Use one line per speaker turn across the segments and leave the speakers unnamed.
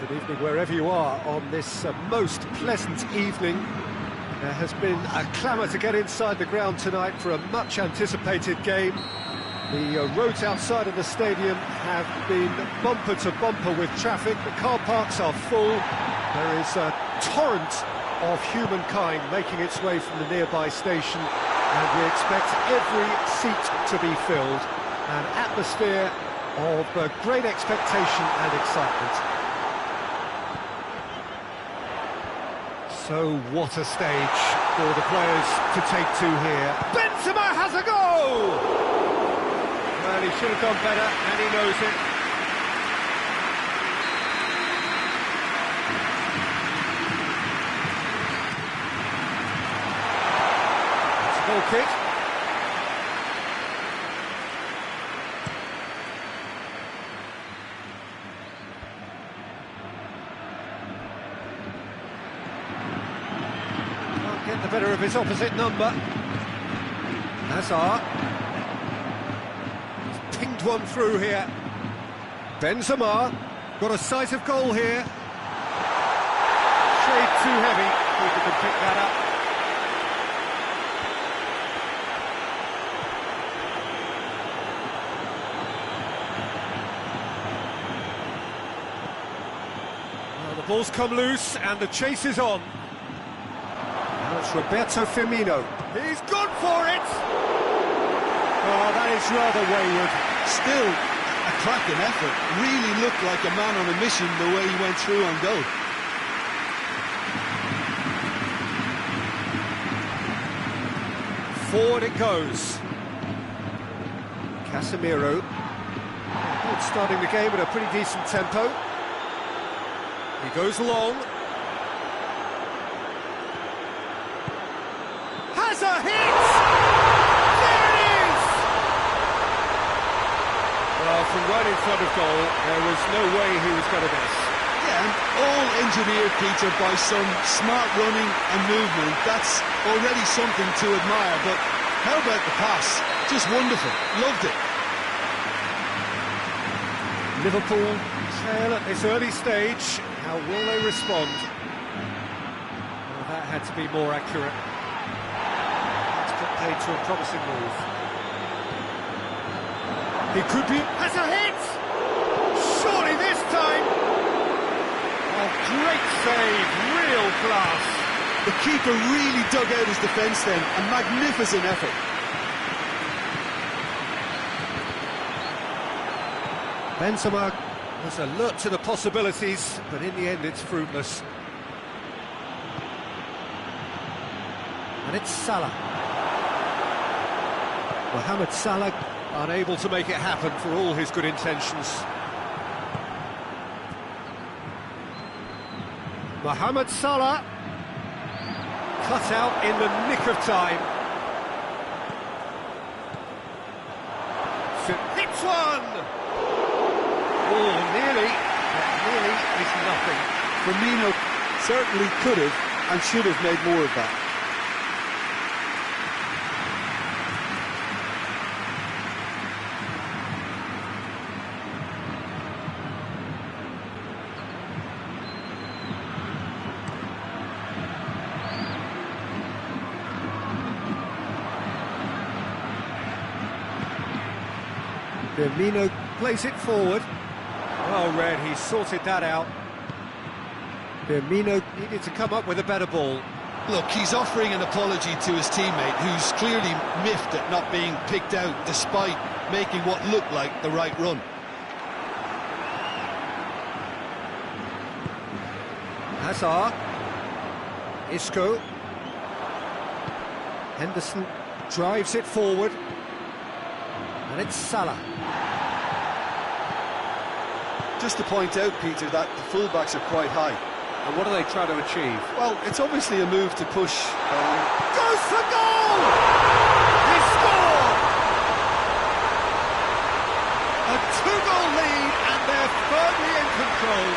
Good evening wherever you are on this most pleasant evening. There has been a clamour to get inside the ground tonight for a much anticipated game. The roads outside of the stadium have been bumper to bumper with traffic. The car parks are full. There is a torrent of humankind making its way from the nearby station, and we expect every seat to be filled. An atmosphere of great expectation and excitement. So what a stage for the players to take to here. Benzema has a go! Well, he should have done better, and he knows it. It's a goal kick. Get the better of his opposite number. Hazard. He's pinged one through here. Benzema. Got a sight of goal here. Shade too heavy. Keeper can pick that up. Well, the ball's come loose and the chase is on. It's Roberto Firmino. He's gone for it! Oh, that is rather wayward.
Still, a cracking effort. Really looked like a man on a mission the way he went through on goal.
Forward it goes. Casemiro. Good, starting the game at a pretty decent tempo. He goes long. Has a hit! There it is! Well, from right in front of goal, there was no way he was going to miss.
Yeah, and all engineered, Peter, by some smart running and movement. That's already something to admire, but how about the pass? Just wonderful. Loved it.
Liverpool trail at this early stage. How will they respond? Well, that had to be more accurate. To a promising move. He could be... Has a hit! Surely this time! A great save, real class.
The keeper really dug out his defence then. A magnificent effort.
Benzema was alert to the possibilities, but in the end it's fruitless. And it's Salah. Mohamed Salah unable to make it happen for all his good intentions. Mohamed Salah cut out in the nick of time. Hits one! Oh, nearly, but nearly is nothing.
Firmino certainly could have and should have made more of that.
Firmino plays it forward. Well read, he sorted that out. Firmino needed to come up with a better ball.
Look, he's offering an apology to his teammate, who's clearly miffed at not being picked out despite making what looked like the right run.
Hazard. Isco. Henderson drives it forward. And it's Salah.
Just to point out, Peter, that the fullbacks are quite high.
And what are they trying to achieve?
Well, it's obviously a move to push...
Goes for goal! He scored! A two-goal lead, and they're firmly in control.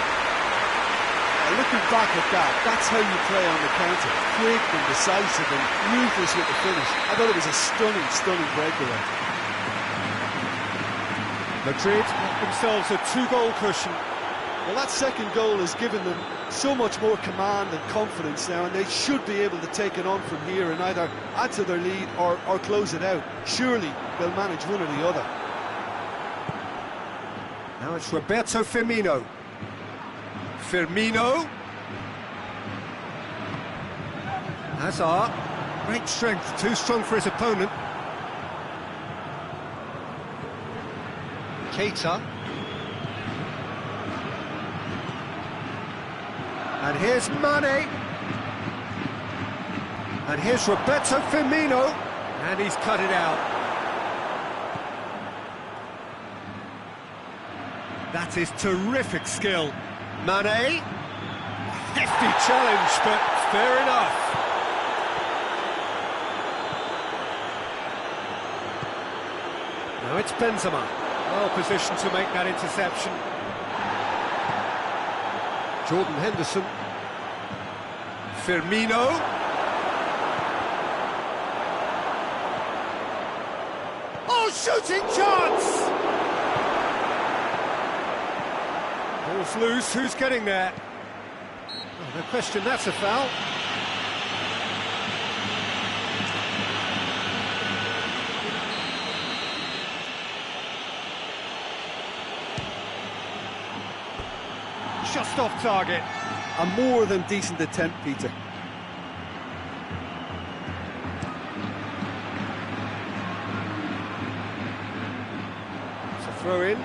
Looking back at that, that's how you play on the counter. Quick and decisive and ruthless with the finish. I thought it was a stunning, stunning breakaway.
Madrid got themselves a two-goal cushion.
Well, that second goal has given them so much more command and confidence now, and they should be able to take it on from here and either add to their lead or close it out. Surely they'll manage one or the other.
Now it's Roberto Firmino. Firmino. Hazard. Great strength, too strong for his opponent. Keita. And here's Mane. And here's Roberto Firmino. And he's cut it out. That is terrific skill. Mane. Hefty challenge, but fair enough. Now it's Benzema. Well positioned to make that interception. Jordan Henderson. Firmino. Oh, shooting chance! Ball's loose, who's getting there? Oh, no question, that's a foul. Just off target.
A more than decent attempt, Peter.
It's a throw in.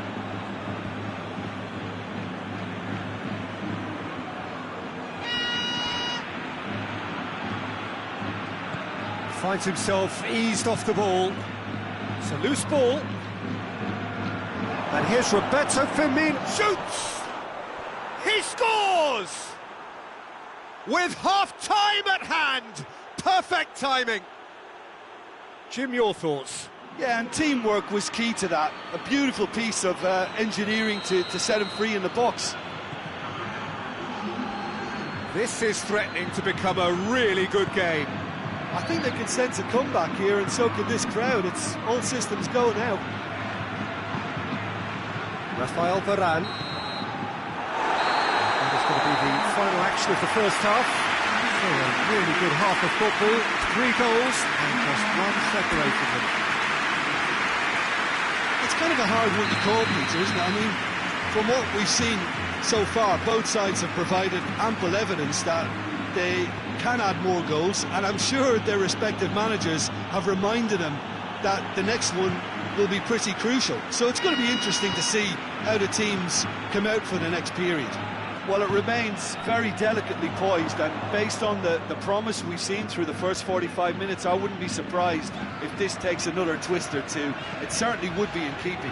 Finds himself eased off the ball. It's a loose ball. And here's Roberto Firmino. Shoots! He scores! With half-time at hand! Perfect timing! Jim, your thoughts?
Yeah, and teamwork was key to that. A beautiful piece of engineering to set him free in the box.
This is threatening to become a really good game.
I think they can sense a comeback here, and so can this crowd. It's all systems go now.
Rafael Varane. That is going to be the final action of the first half. So a really good half of football. 3 goals and just one separated them.
It's kind of a hard one to call, Peter, isn't it? I mean, from what we've seen so far, both sides have provided ample evidence that they can add more goals, and I'm sure their respective managers have reminded them that the next one will be pretty crucial. So it's going to be interesting to see how the teams come out for the next period. Well, it remains very delicately poised, and based on the promise we've seen through the first 45 minutes, I wouldn't be surprised if this takes another twist or two. It certainly would be in keeping.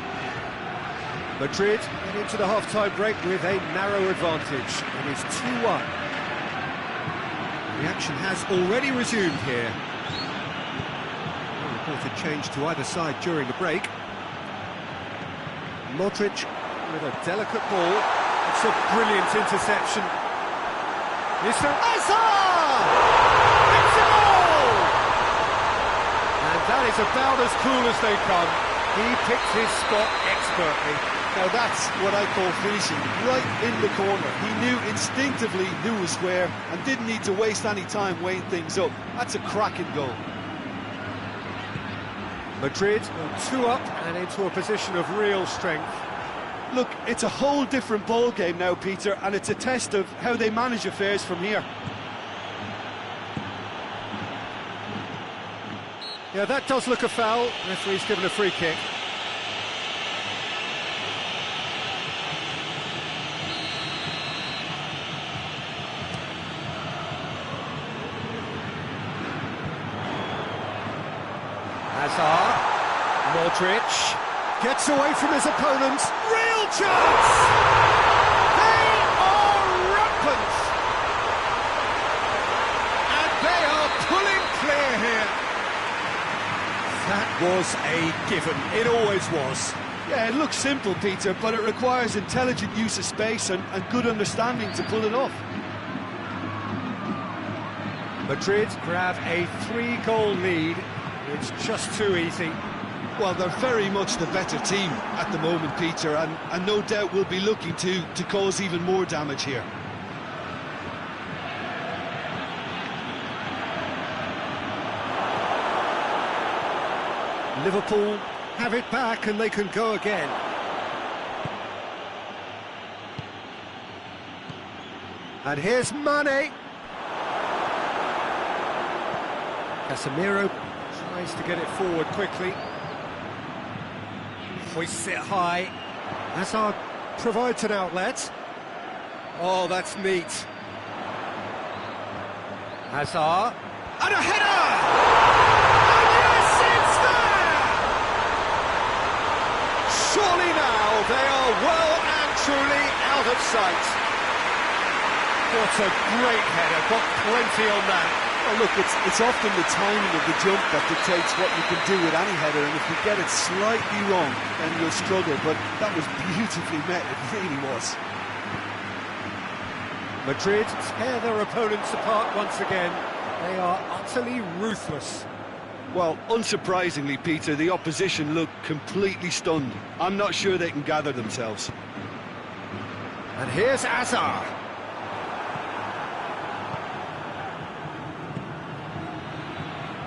Madrid get into the half-time break with a narrow advantage. It is 2-1. The action has already resumed here. No reported change to either side during the break. Modric with a delicate ball. It's a brilliant interception. Mr. Hazard! It's a goal! And that is about as cool as they come. He picked his spot expertly.
Now that's what I call finishing, right in the corner. He knew instinctively who was where and didn't need to waste any time weighing things up. That's a cracking goal.
Madrid go 2 up and into a position of real strength.
Look, it's a whole different ball game now, Peter, and it's a test of how they manage affairs from here.
Yeah, that does look a foul. Referee's given a free kick. Hazard, Modric, gets away from his opponents, real chance! They are rampant! And they are pulling clear here. That was a given, it always was.
Yeah, it looks simple, Peter, but it requires intelligent use of space and good understanding to pull it off.
Madrid grab a 3-goal lead. It's just too easy.
Well, they're very much the better team at the moment, Peter, and no doubt will be looking to cause even more damage here.
Liverpool have it back and they can go again. And here's Mane. Casemiro tries to get it forward quickly. Hoists it high. Hazard provides an outlet. Oh, that's neat. Hazard. And a header! And yes, it's there! Surely now they are well and truly out of sight. What a great header, got plenty on that.
Well, look, it's often the timing of the jump that dictates what you can do with any header, and if you get it slightly wrong, then you'll struggle, but that was beautifully met, it really was.
Madrid tear their opponents apart once again. They are utterly ruthless.
Well, unsurprisingly, Peter, the opposition look completely stunned. I'm not sure they can gather themselves.
And here's Hazard.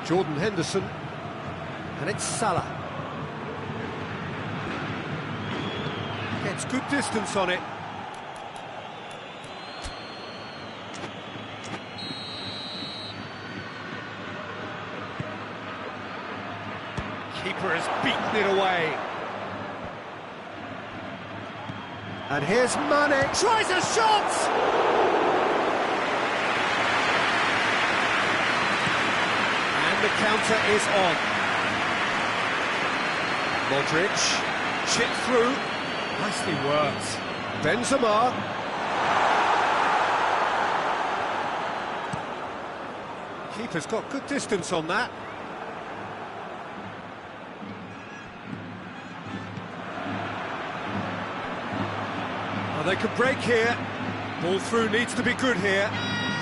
Jordan Henderson, and it's Salah. Gets good distance on it. Keeper has beaten it away. And here's Mane, tries a shot! The counter is on. Modric, chip through, nicely worked. Benzema. Keeper's got good distance on that. Well, they could break here. Ball through needs to be good here.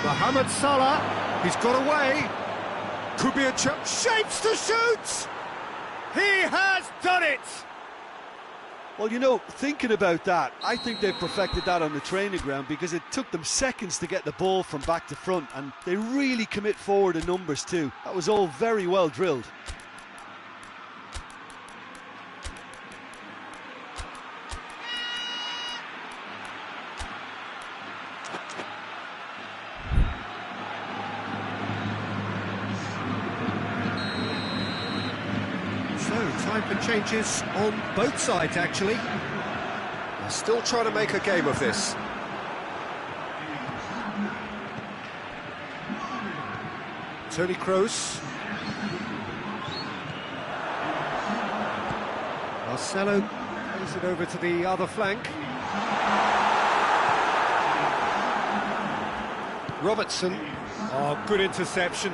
Mohamed Salah, he's got away. Could be a chance. Shapes to shoot! He has done it!
Well, you know, thinking about that, I think they perfected that on the training ground because it took them seconds to get the ball from back to front, and they really commit forward in numbers too. That was all very well drilled.
Time for changes on both sides, actually. They're still trying to make a game of this. Toni Kroos. Marcelo plays it over to the other flank. Robertson. Oh, good interception.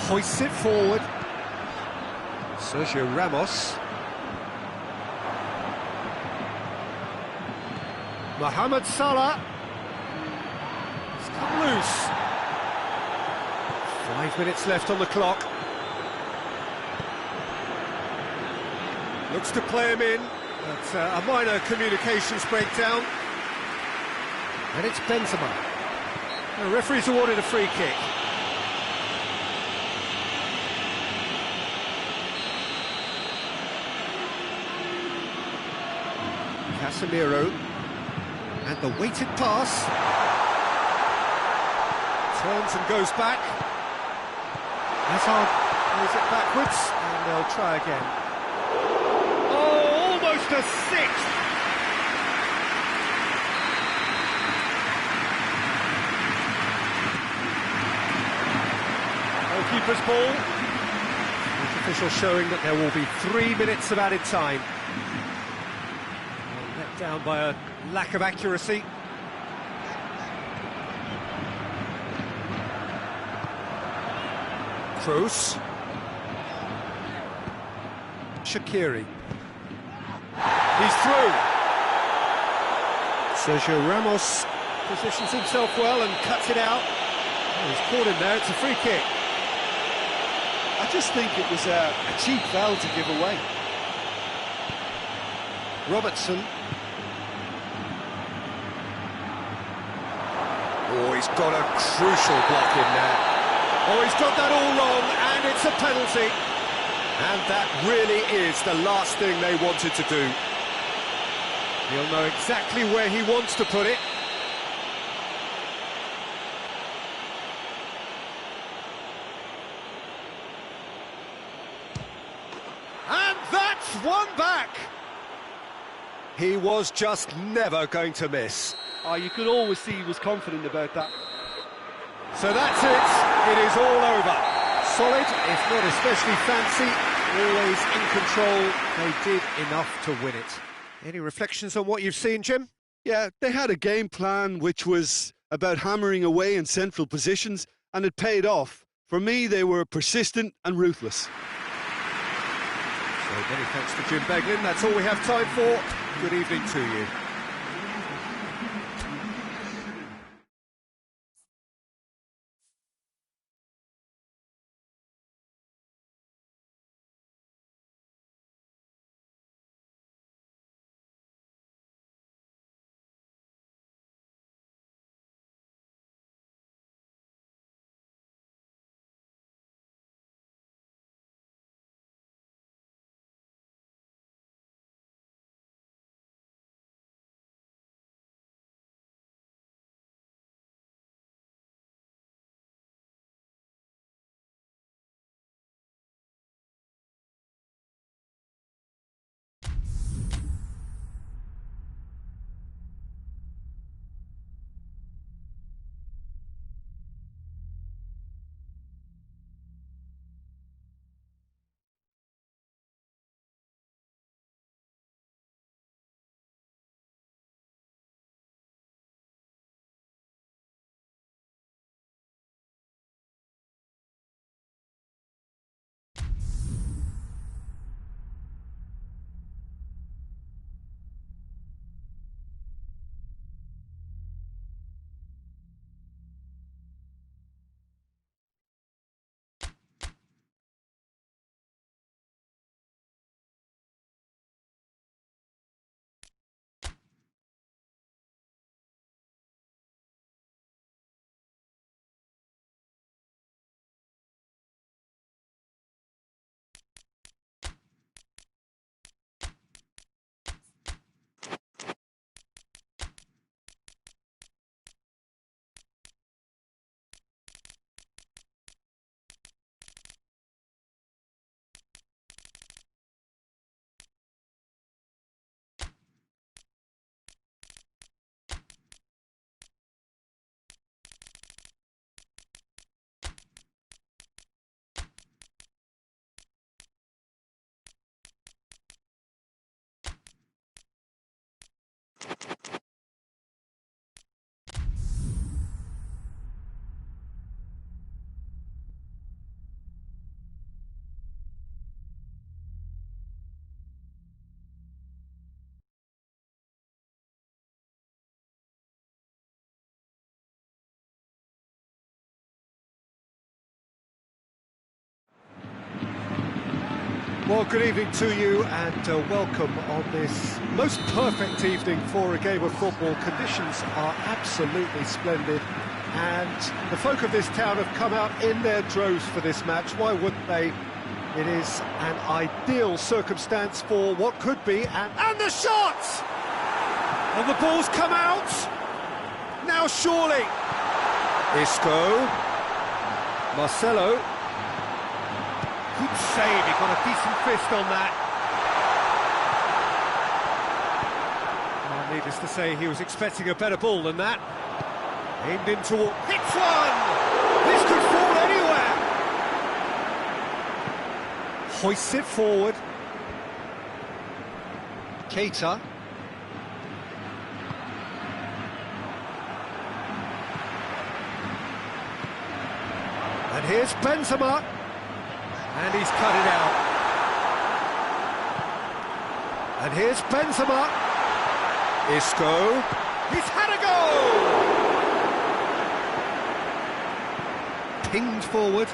Hoists it forward. Sergio Ramos. Mohamed Salah. It's come loose. 5 minutes left on the clock. Looks to play him in, but a minor communications breakdown. And it's Benzema. The referee's awarded a free kick. Casemiro, and the weighted pass, turns and goes back. Hazard plays it backwards, and they'll try again. Oh, almost a sixth! Goalkeeper's ball. The official showing that there will be 3 minutes of added time. Down by a lack of accuracy. Kroos. Shaqiri. He's through. Sergio Ramos Positions himself well and cuts it out. Oh, he's caught him there, it's a free kick.
I just think it was a cheap foul to give away.
Robertson. Oh, he's got a crucial block in there. Oh, he's got that all wrong, and it's a penalty. And that really is the last thing they wanted to do. He'll know exactly where he wants to put it. And that's one back. He was just never going to miss.
Oh, you could always see he was confident about that.
So that's it. It is all over. Solid, if not especially fancy, always in control. They did enough to win it. Any reflections on what you've seen, Jim?
Yeah, they had a game plan which was about hammering away in central positions, and it paid off. For me, they were persistent and ruthless.
So many thanks to Jim Beglin. That's all we have time for. Good evening to you. Well, good evening to you and welcome on this most perfect evening for a game of football. Conditions are absolutely splendid and the folk of this town have come out in their droves for this match. Why wouldn't they? It is an ideal circumstance for what could be and the shot! And the ball's come out! Now surely! Isco. Marcelo. Good save, he got a decent fist on that. Well, needless to say, he was expecting a better ball than that. Aimed in toward... Hits one! This could fall anywhere! Hoists it forward. Keita. And here's Benzema. And he's cut it out. And here's Benzema. Isco. He's had a goal! pinged forward.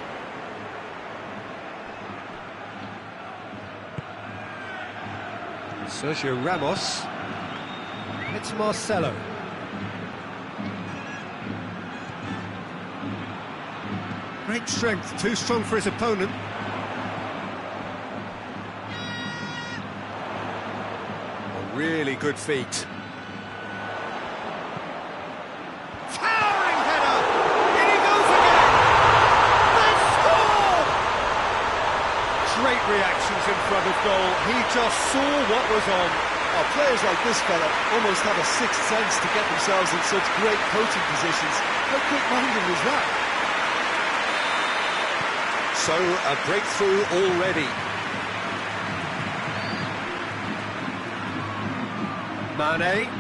Sergio Ramos. It's Marcelo. Great strength, too strong for his opponent. A really good feat. Towering header! In he goes again! They score! Great reactions in front of goal. He just saw what was on.
Oh, players like this fella almost have a sixth sense to get themselves in such great coaching positions. How quick-minded is that?
So, a breakthrough already. Mane.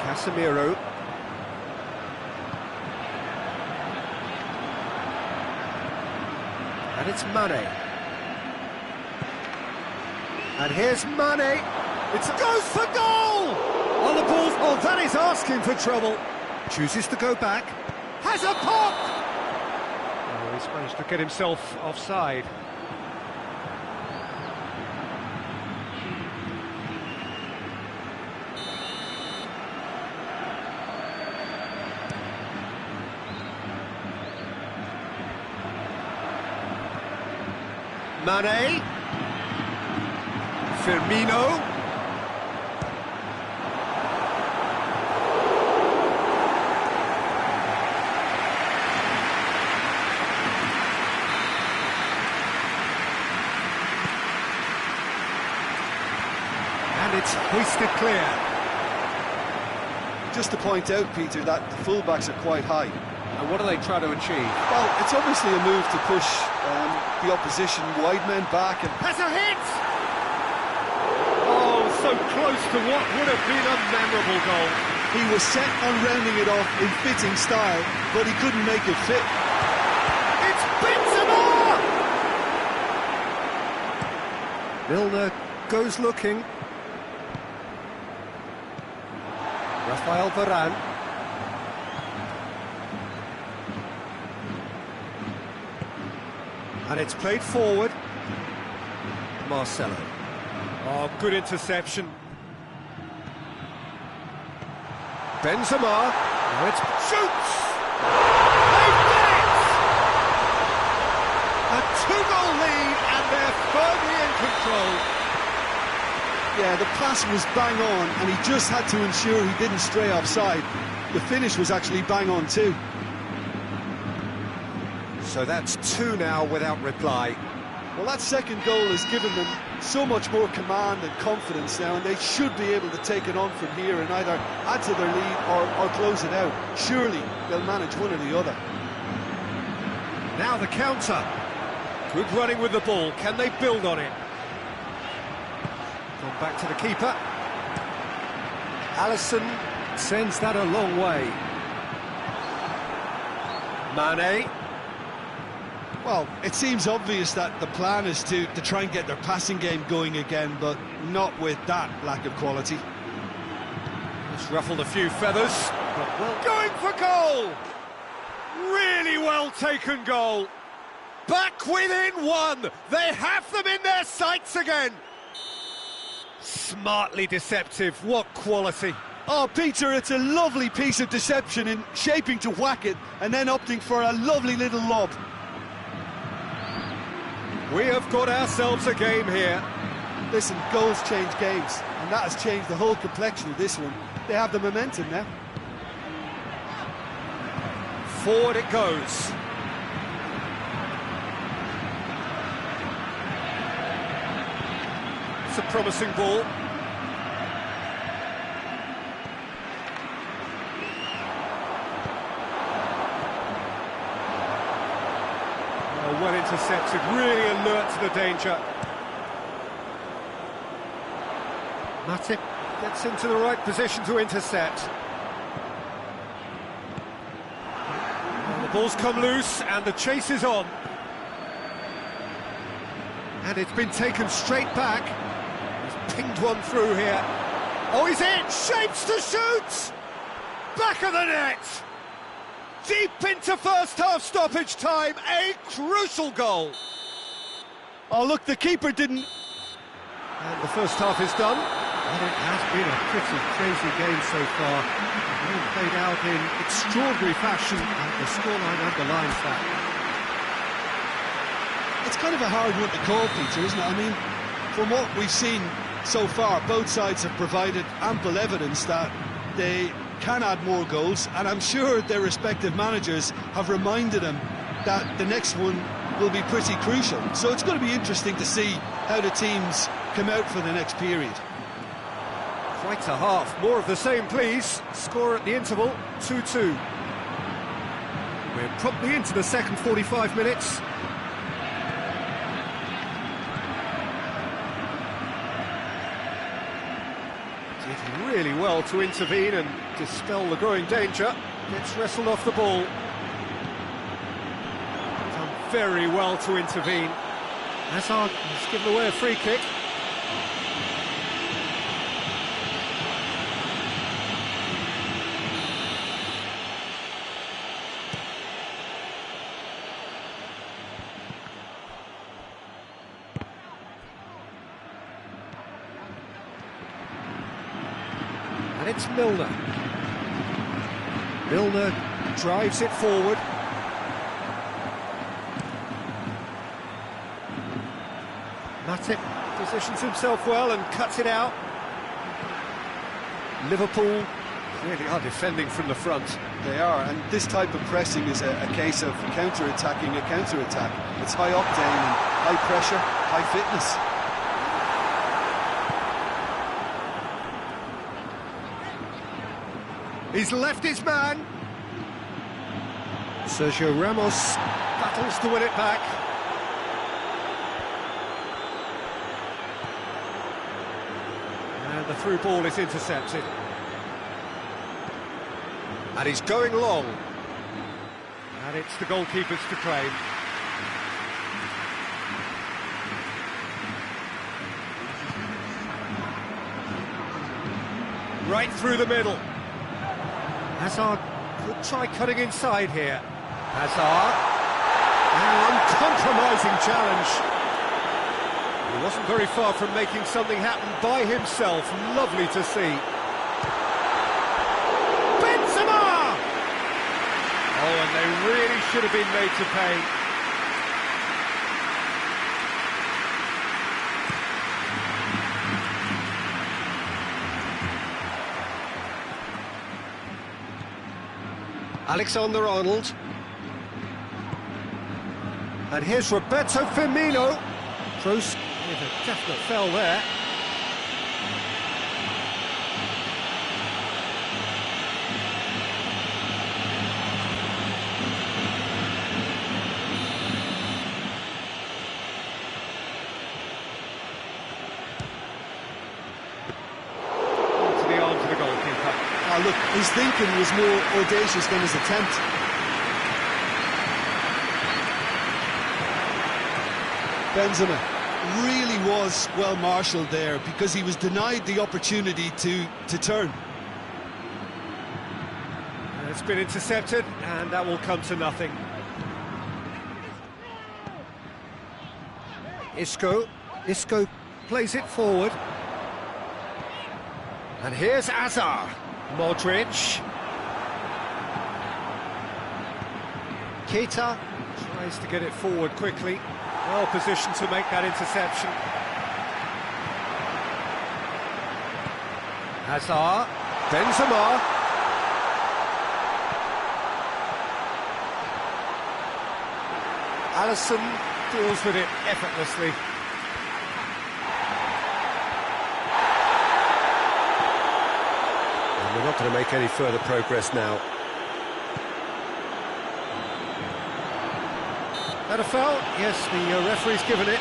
Casemiro. And it's Mane. And here's Mane. It goes for goal! On the ball. Oh, that is asking for trouble. Chooses to go back. Has a pop! Oh, he's managed to get himself offside. Mane. Firmino. And it's hoisted clear.
Just to point out, Peter, that the fullbacks are quite high.
And what do they try to achieve?
Well, it's obviously a move to push the opposition wide men back. And
has a hit! Oh, so close to what would have been a memorable goal.
He was set on rounding it off in fitting style, but he couldn't make it fit.
It's Benzema! Milner goes looking. Rafael Varane. And it's played forward. Marcelo. Oh, good interception. Benzema. Now it's shoots! They've done it! A two-goal lead and they're firmly in control.
Yeah, the pass was bang on and he just had to ensure he didn't stray offside. The finish was actually bang on too.
So that's two now without reply.
Well, that second goal has given them so much more command and confidence now, and they should be able to take it on from here and either add to their lead or close it out. Surely they'll manage one or the other.
Now the counter. Good running with the ball. Can they build on it? Gone back to the keeper. Alisson sends that a long way. Mane.
Well, it seems obvious that the plan is to try and get their passing game going again, but not with that lack of quality.
It's ruffled a few feathers, but well, going for goal! Really well taken goal. Back within one. They have them in their sights again. Smartly deceptive. What quality.
Oh, Peter, it's a lovely piece of deception in shaping to whack it and then opting for a lovely little lob.
We have got ourselves a game here.
Listen, goals change games, and that has changed the whole complexion of this one. They have the momentum now.
Forward it goes. It's a promising ball. Well intercepted, really alert to the danger. Matip gets into the right position to intercept. Well, the ball's come loose and the chase is on. And it's been taken straight back. pinged one through here. Oh, he's in! Shapes to shoot! Back of the net! Deep into first half stoppage time, a crucial goal.
Oh, look, the keeper didn't...
And the first half is done. And it has been a pretty crazy game so far. The game played out in extraordinary fashion, and the scoreline underlines that.
It's kind of a hard one to call, Peter, isn't it? I mean, from what we've seen so far, both sides have provided ample evidence that they can add more goals, and I'm sure their respective managers have reminded them that the next one will be pretty crucial. So it's going to be interesting to see how the teams come out for the next period.
Quite a half. More of the same, please. Score at the interval, 2-2. We're promptly into the second 45 minutes. Did really well to intervene and dispel the growing danger. Gets wrestled off the ball. Done very well to intervene. Hazard has given away a free kick. And it's Milner. Milner drives it forward. Matip positions himself well and cuts it out. Liverpool really are defending from the front.
They are, and this type of pressing is a case of counter-attacking a counter-attack. It's high octane and high pressure, high fitness.
He's left his man. Sergio Ramos battles to win it back. And the through ball is intercepted. And he's going long. And it's the goalkeepers to claim. Right through the middle. Hazard could try cutting inside here. Hazard. An uncompromising challenge. He wasn't very far from making something happen by himself. Lovely to see. Benzema! Oh, and they really should have been made to pay. Alexander-Arnold. And here's Roberto Firmino. Kroos with a definite foul there. Into the arms of the goalkeeper.
Oh, look, his thinking was more audacious than his attempt. Benzema really was well marshalled there because he was denied the opportunity to turn.
And it's been intercepted, and that will come to nothing. Isco plays it forward. And here's Hazard. Modric. Keita tries to get it forward quickly. Well positioned to make that interception. Hazard. Benzema. Alisson deals with it effortlessly. And we're not going to make any further progress now. That a foul? Yes, the referee's given it.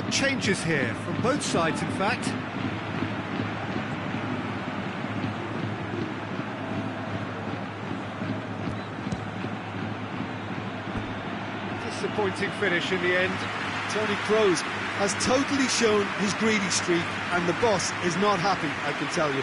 some changes here, from both sides in fact. Disappointing finish in the end.
Tony Kroos has totally shown his greedy streak, and the boss is not happy, I can tell you.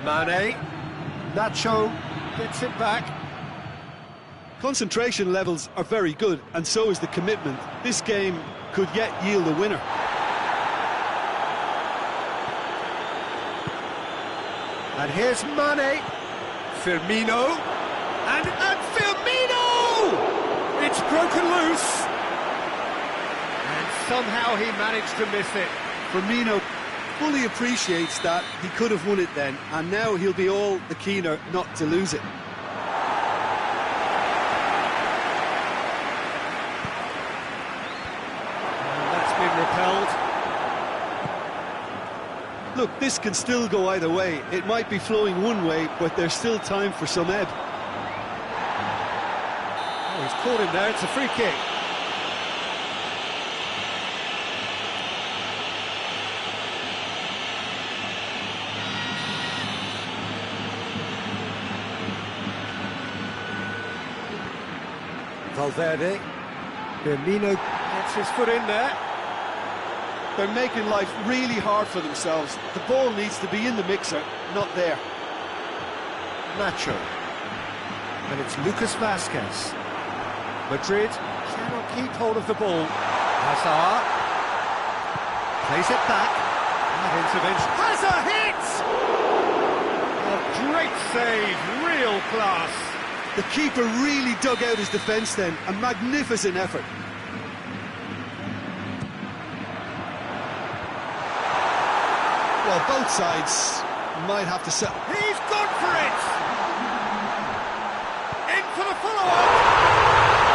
Mane, Nacho gets it back.
Concentration levels are very good, and so is the commitment. This game could yet yield a winner.
And here's Mane, Firmino, and Firmino! It's broken loose. And somehow he managed to miss it.
Firmino fully appreciates that he could have won it then, and now he'll be all the keener not to lose it.
And that's been repelled.
Look, this can still go either way. It might be flowing one way, but there's still time for some ebb.
Oh, he's caught him there, it's a free kick. Valverde, Firmino gets his foot in there.
They're making life really hard for themselves. The ball needs to be in the mixer, not there.
Nacho, and it's Lucas Vazquez. Madrid cannot keep hold of the ball. Hazard plays it back. That intervention has a hit! A great save, real class.
The keeper really dug out his defence then. A magnificent effort. Well, both sides might have to settle.
He's gone for it! In for the follow-up!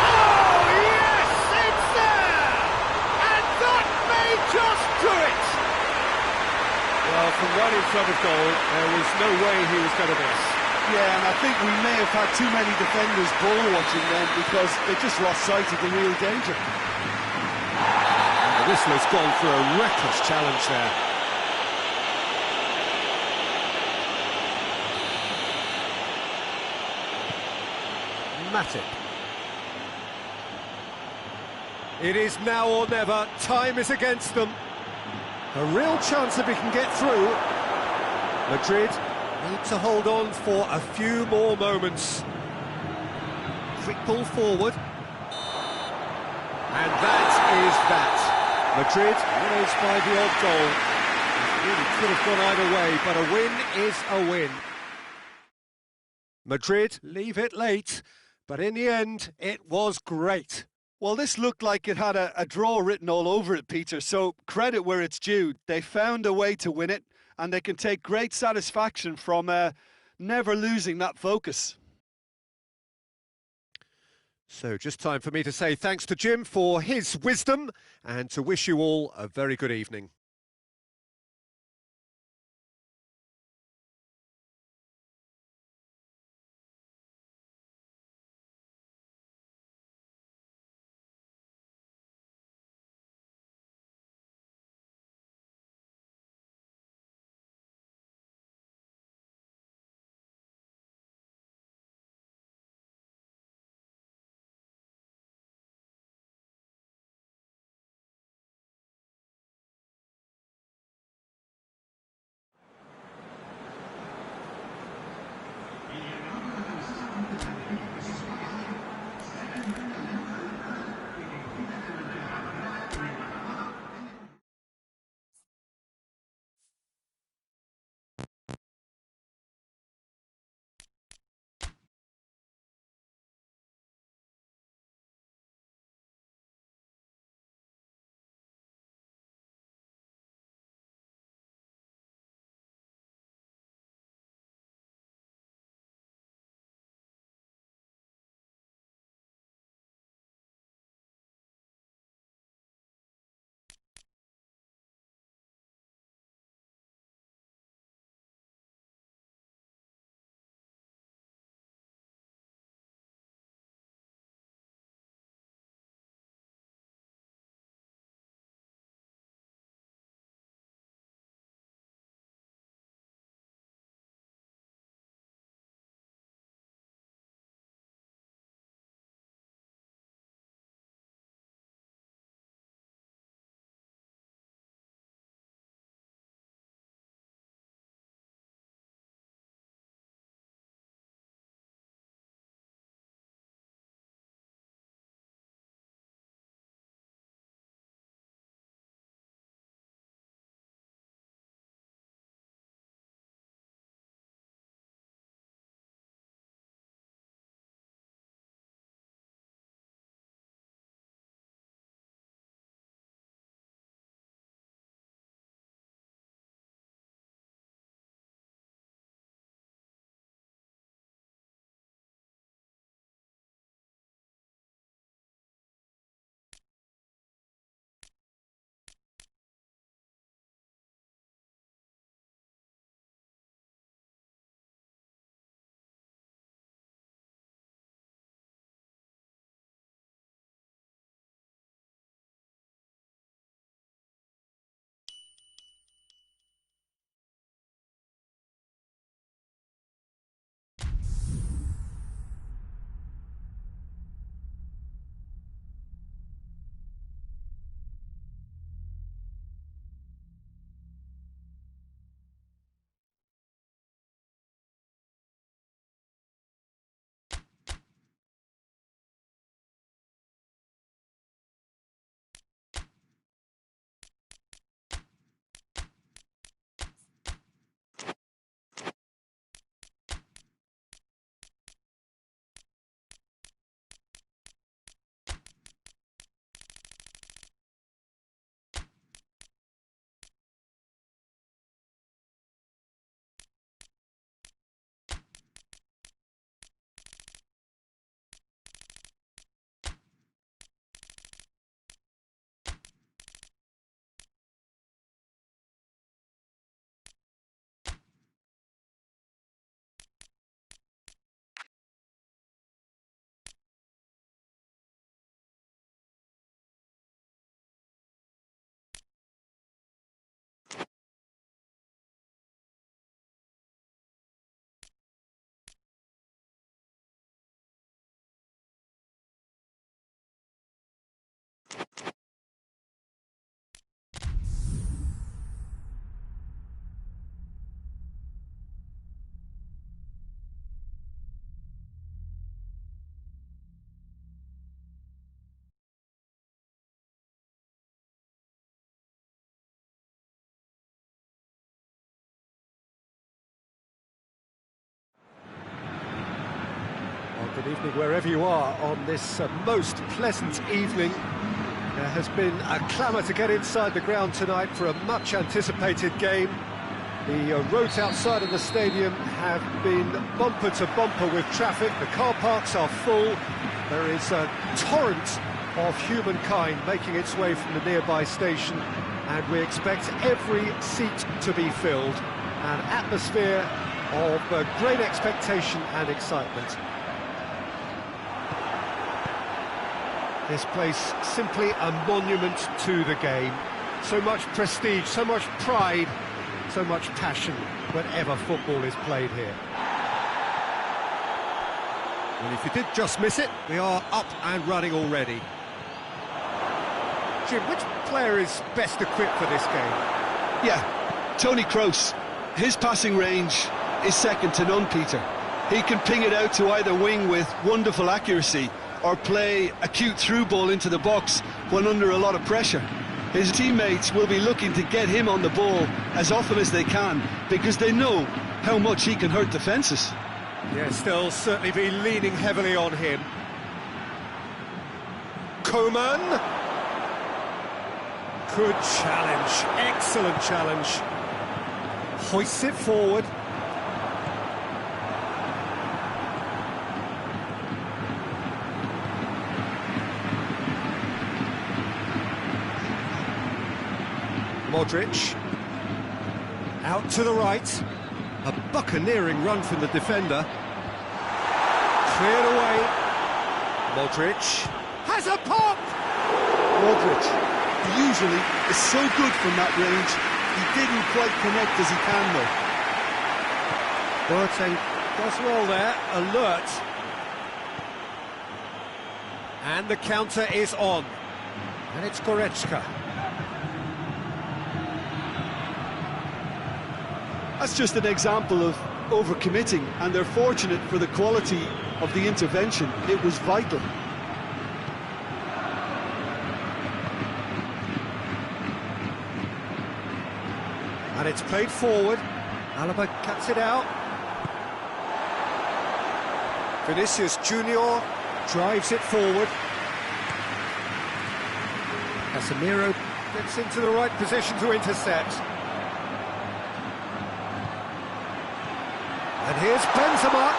Oh, yes, it's there! And that may just do it! Well, from right in front of goal, there was no way he was going to miss.
Yeah, and I think we may have had too many defenders ball watching then, because they just lost sight of the real danger.
And the whistler's gone for a reckless challenge there. Matip. It is now or never. Time is against them. A real chance if he can get through. Madrid need to hold on for a few more moments. Quick ball forward. And that is that. Madrid winners by the odd goal. It really could have gone either way, but a win is a win. Madrid leave it late, but in the end, it was great.
Well, this looked like it had a draw written all over it, Peter, so credit where it's due. They found a way to win it, and they can take great satisfaction from never losing that focus.
So just time for me to say thanks to Jim for his wisdom and to wish you all a very good evening. Good evening wherever you are on this most pleasant evening. There has been a clamour to get inside the ground tonight for a much anticipated game. The roads outside of the stadium have been bumper to bumper with traffic. The car parks are full. There is a torrent of humankind making its way from the nearby station, and we expect every seat to be filled. An atmosphere of great expectation and excitement. This place simply a monument to the game. So much prestige, so much pride, so much passion whenever football is played here. And if you did just miss it, we are up and running already. Jim, which player is best equipped for this game?
Yeah, Toni Kroos. His passing range is second to none, Peter. He can ping it out to either wing with wonderful accuracy or play a cute through ball into the box when under a lot of pressure. His teammates will be looking to get him on the ball as often as they can because they know how much he can hurt defences.
Yes, they'll certainly be leaning heavily on him. Coman. Good challenge, excellent challenge. Hoists it forward. Modric. Out to the right. A buccaneering run from the defender. Cleared away. Modric has a pop!
Modric usually is so good from that range. He didn't quite connect as he can though.
Boateng does well there, alert. And the counter is on. And it's Goretzka.
That's just an example of overcommitting, and they're fortunate for the quality of the intervention. It was vital.
And it's played forward. Alaba cuts it out. Vinicius Junior drives it forward. Casemiro gets into the right position to intercept. And here's Benzema.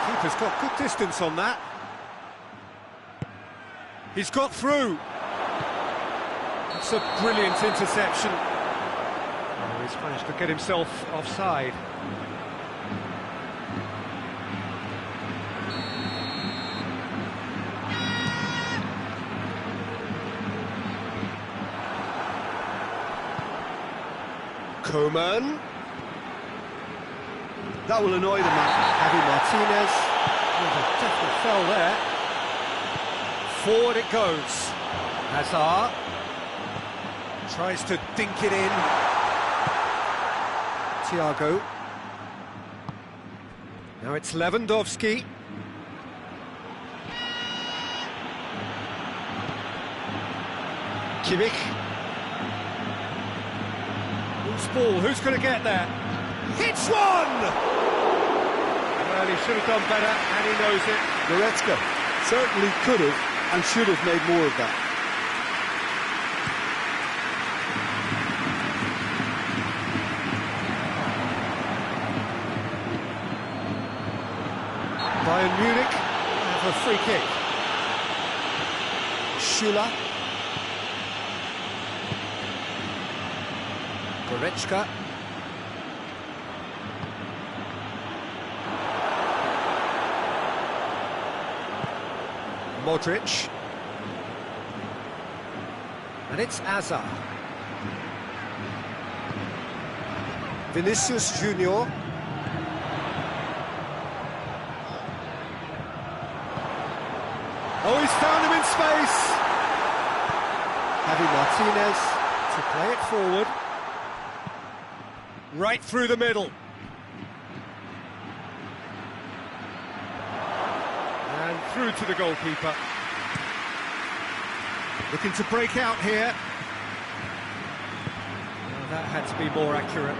Keeper's got good distance on that. He's got through. It's a brilliant interception. Oh, he's managed to get himself offside. Coman.
That will annoy the man.
Javi Martinez. Oh, definitely fell there. Forward it goes. Hazard tries to dink it in. Thiago. Now it's Lewandowski. Kimmich. Loose ball, who's going to get there? Hits one! Well, he should have done better, and he knows it.
Goretzka certainly could have and should have made more of that.
Bayern Munich have a free kick. Schüller. Goretzka. Modric. And it's Hazard. Vinicius Junior. Oh, he's found him in space! Javi Martinez to play it forward. Right through the middle. And through to the goalkeeper. Looking to break out here. Oh, that had to be more accurate.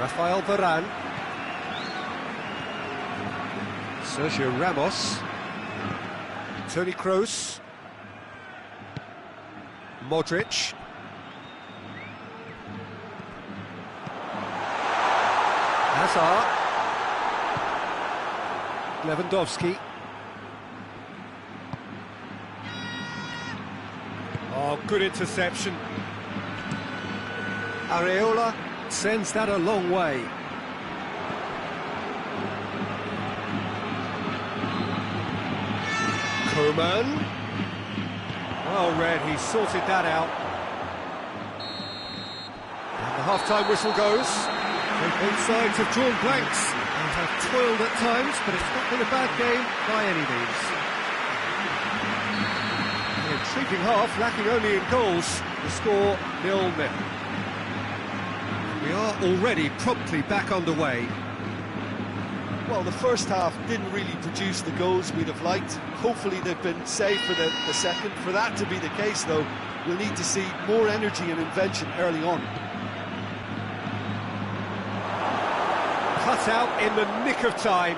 Rafael Varane. Sergio Ramos. Toni Kroos. Modric. Hazard. Lewandowski. Oh, good interception. Areola sends that a long way. Koeman. Well read, he sorted that out. And the half-time whistle goes. Both sides have drawn blanks and have toiled at times, but it's not been a bad game by any means. An intriguing half, lacking only in goals. The score 0-0. We are already promptly back underway.
Well, the first half didn't really produce the goals we'd have liked. Hopefully they've been saved for the second. For that to be the case, though, we'll need to see more energy and invention early on.
Cut out in the nick of time.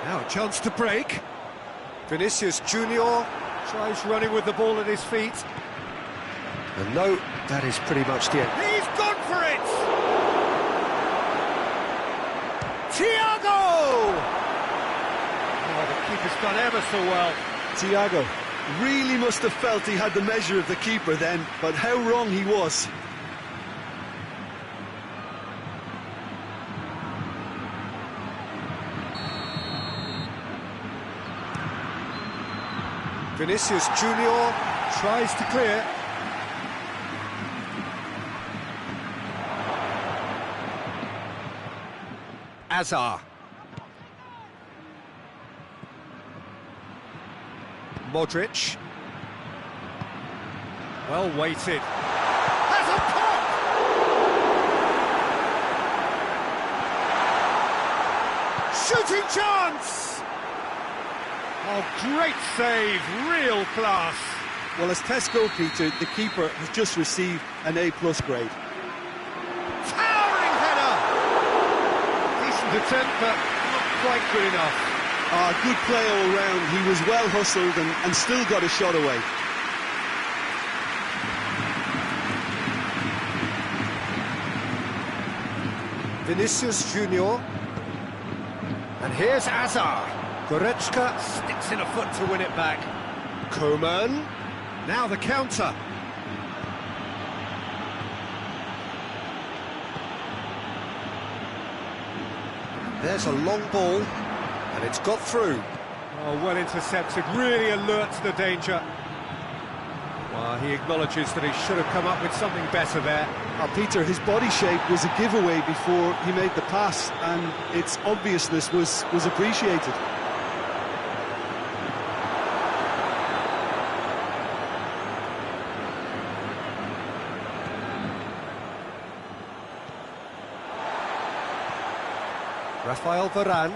Now a chance to break. Vinicius Junior tries running with the ball at his feet. And no, that is pretty much the end. He's gone for it! Thiago! Oh, the keeper's done ever so well.
Thiago really must have felt he had the measure of the keeper then, but how wrong he was.
Vinicius Junior tries to clear. Hazard. Modric. Well weighted. Has a pop! Shooting chance! Oh, great save, real class.
Well, as test goalkeeper, the keeper has just received an A+ grade.
Towering header! Decent attempt, but not quite good enough.
Good play all round. He was well hustled and still got a shot away.
Vinicius Junior. And here's Hazard. Goretzka sticks in a foot to win it back. Koeman. Now the counter. There's a long ball, and it's got through. Oh, well intercepted, really alert to the danger. Well, he acknowledges that he should have come up with something better there.
Peter, his body shape was a giveaway before he made the pass, and its obviousness was appreciated.
Rafael Varane.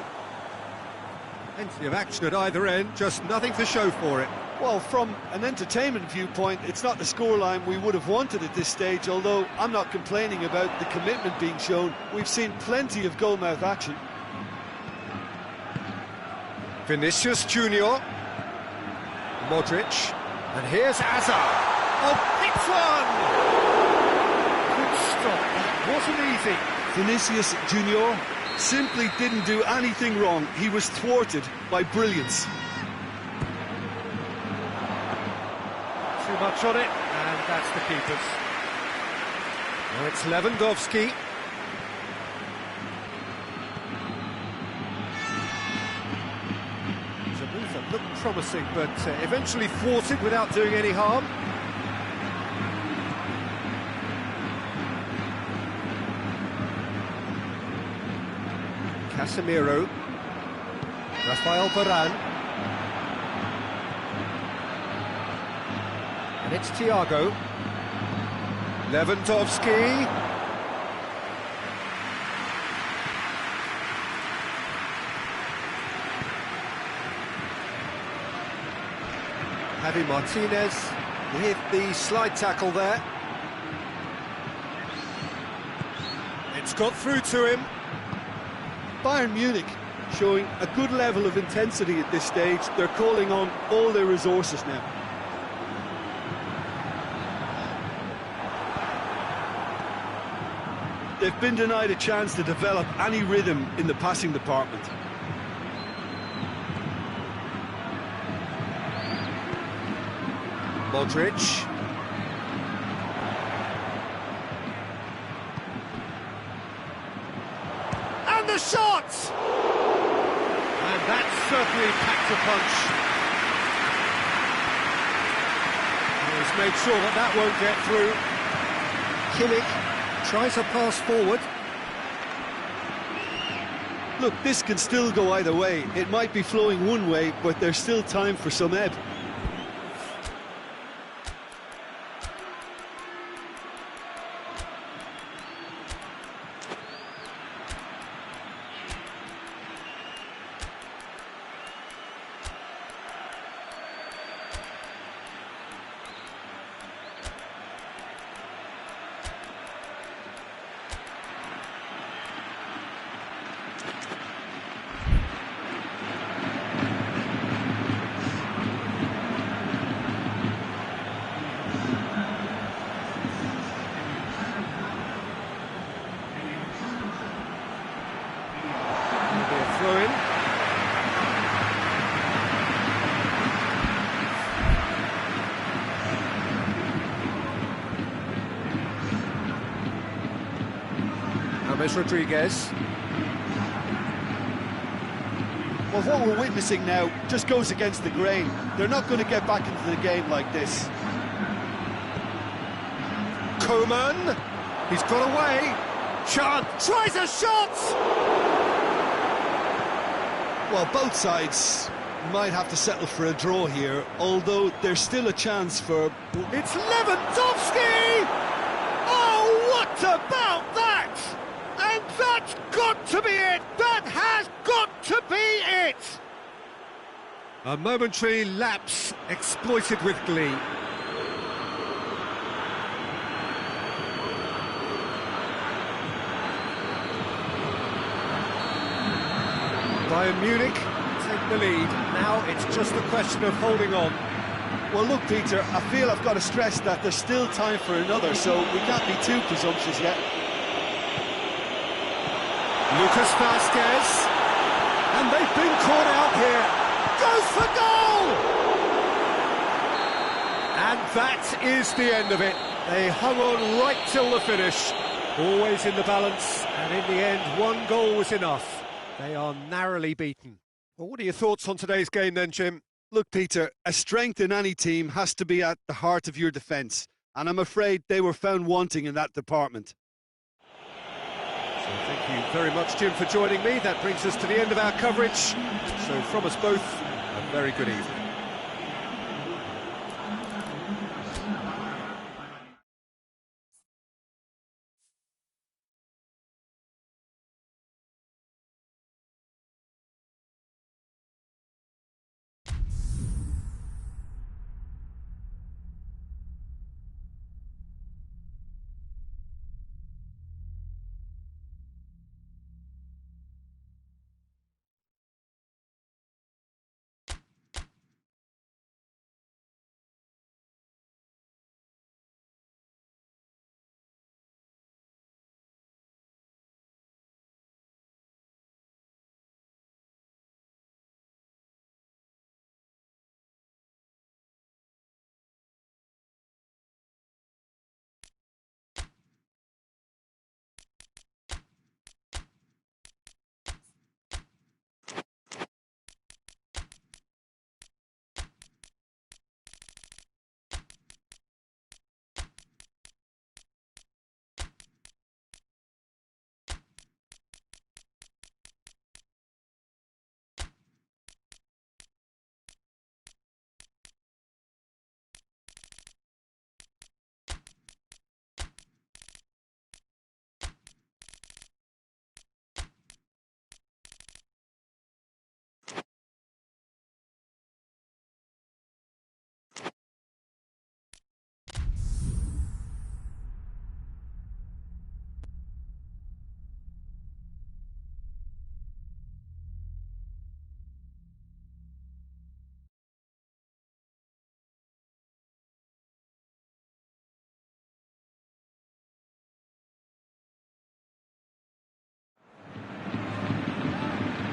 Plenty of action at either end, just nothing to show for it.
Well, from an entertainment viewpoint, it's not the scoreline we would have wanted at this stage, although I'm not complaining about the commitment being shown. We've seen plenty of goalmouth action.
Vinicius Junior. Modric. And here's Hazard. Oh, hits one! Good stop, that wasn't easy.
Vinicius Junior simply didn't do anything wrong. He was thwarted by brilliance.
Too much on it, and that's the keeper's. Now it's Lewandowski. It's a move that looked promising, but eventually thwarted without doing any harm. Casemiro. Rafael Varane. And it's Thiago. Lewandowski. Javi Martinez with the slide tackle there. It's got through to him.
Bayern Munich showing a good level of intensity at this stage. They're calling on all their resources now. They've been denied a chance to develop any rhythm in the passing department.
Modric. And the shot! And that certainly packed a punch. He's made sure that that won't get through. Kimmich tries a pass forward.
Look, this can still go either way. It might be flowing one way, but there's still time for some ebb.
James Rodriguez.
Well, what we're witnessing now just goes against the grain. They're not going to get back into the game like this.
Coman, he's got away. Chan tries a shot!
Well, both sides might have to settle for a draw here, although there's still a chance for...
It's Lewandowski! Oh, what about that? And that's got to be it! That has got to be it! A momentary lapse exploited with glee. Bayern Munich take the lead. Now it's just a question of holding on.
Well, look, Peter, I feel I've got to stress that there's still time for another, so we can't be too presumptuous yet.
Lucas Vazquez, and they've been caught out here. Goes for goal! And that is the end of it. They hung on right till the finish. Always in the balance, and in the end, one goal was enough. They are narrowly beaten. Well, what are your thoughts on today's game then, Jim?
Look, Peter, a strength in any team has to be at the heart of your defence, and I'm afraid they were found wanting in that department.
So thank you very much, Jim, for joining me. That brings us to the end of our coverage. So from us both, a very good evening.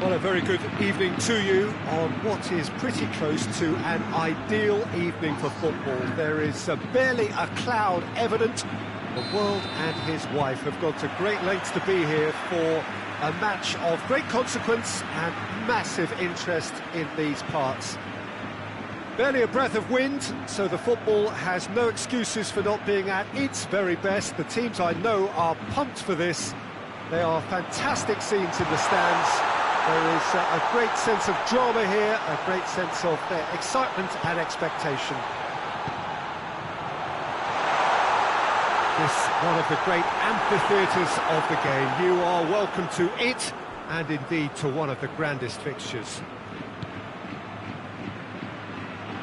Well, a very good evening to you on what is pretty close to an ideal evening for football. There is barely a cloud evident. The world and his wife have gone to great lengths to be here for a match of great consequence and massive interest in these parts. Barely a breath of wind, so the football has no excuses for not being at its very best. The teams I know are pumped for this. They are fantastic scenes in the stands. There is a great sense of drama here, a great sense of excitement and expectation. This one of the great amphitheatres of the game. You are welcome to it, and indeed to one of the grandest fixtures.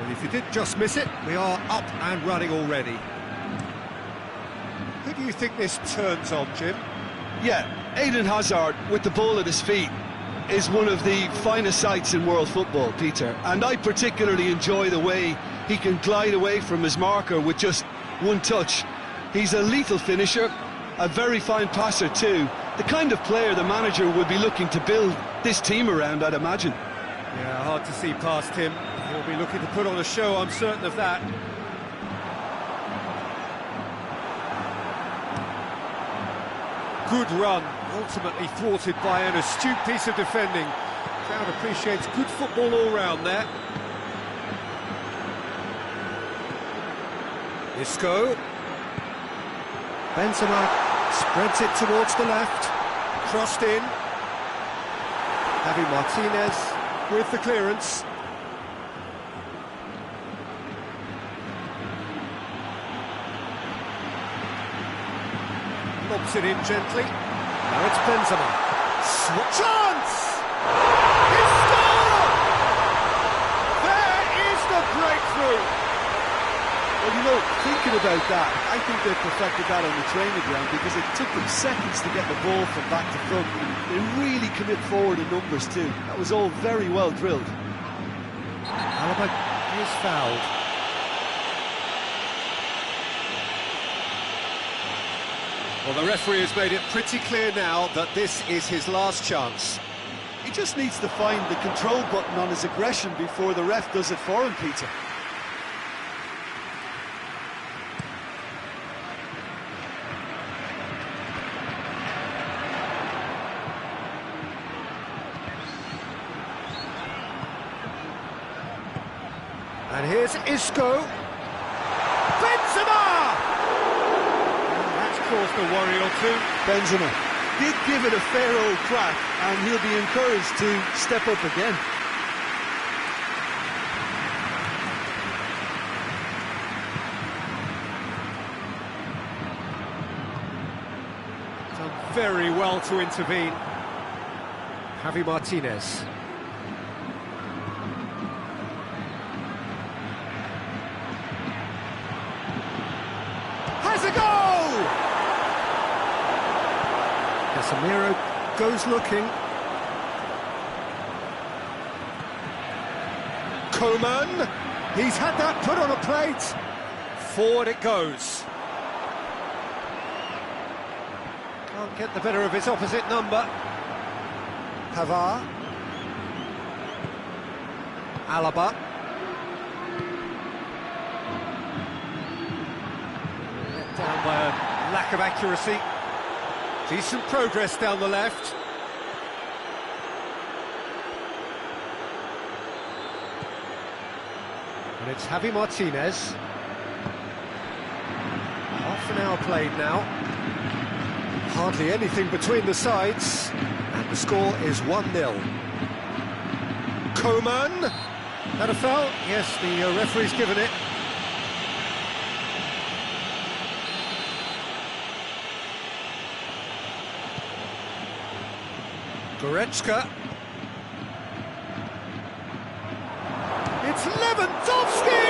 Well, if you did just miss it, we are up and running already. Who do you think this turns on, Jim?
Yeah, Eden Hazard with the ball at his feet is one of the finest sights in world football, Peter. And I particularly enjoy the way he can glide away from his marker with just one touch. He's a lethal finisher, a very fine passer too. The kind of player the manager would be looking to build this team around, I'd imagine.
Yeah, hard to see past him. He'll be looking to put on a show, I'm certain of that. Good run, ultimately thwarted by an astute piece of defending. Crowd appreciates good football all round there. Isco. Benzema spreads it towards the left. Crossed in. Javi Martinez with the clearance. Lobs it in gently. Now it's Benzema. Chance! He scored! There is the breakthrough!
Well, you know, thinking about that, I think they perfected that on the training ground because it took them seconds to get the ball from back to front. They really commit forward in numbers too. That was all very well drilled.
Alaba is fouled. Well, the referee has made it pretty clear now that this is his last chance.
He just needs to find the control button on his aggression before the ref does it for him, Peter.
And here's Isco. Benzema! That's caused a worry or two.
Benzema did give it a fair old crack, and he'll be encouraged to step up again.
Done very well to intervene. Javi Martinez. Has a goal! Casemiro goes looking. Coman, he's had that put on a plate. Forward it goes. Can't get the better of his opposite number. Pavard. Alaba. Let down by a lack of accuracy. Decent progress down the left. And it's Javi Martinez. Half an hour played now. Hardly anything between the sides. And the score is 1-0. Coman. That a foul? Yes, the referee's given it. Goretzka. It's Lewandowski!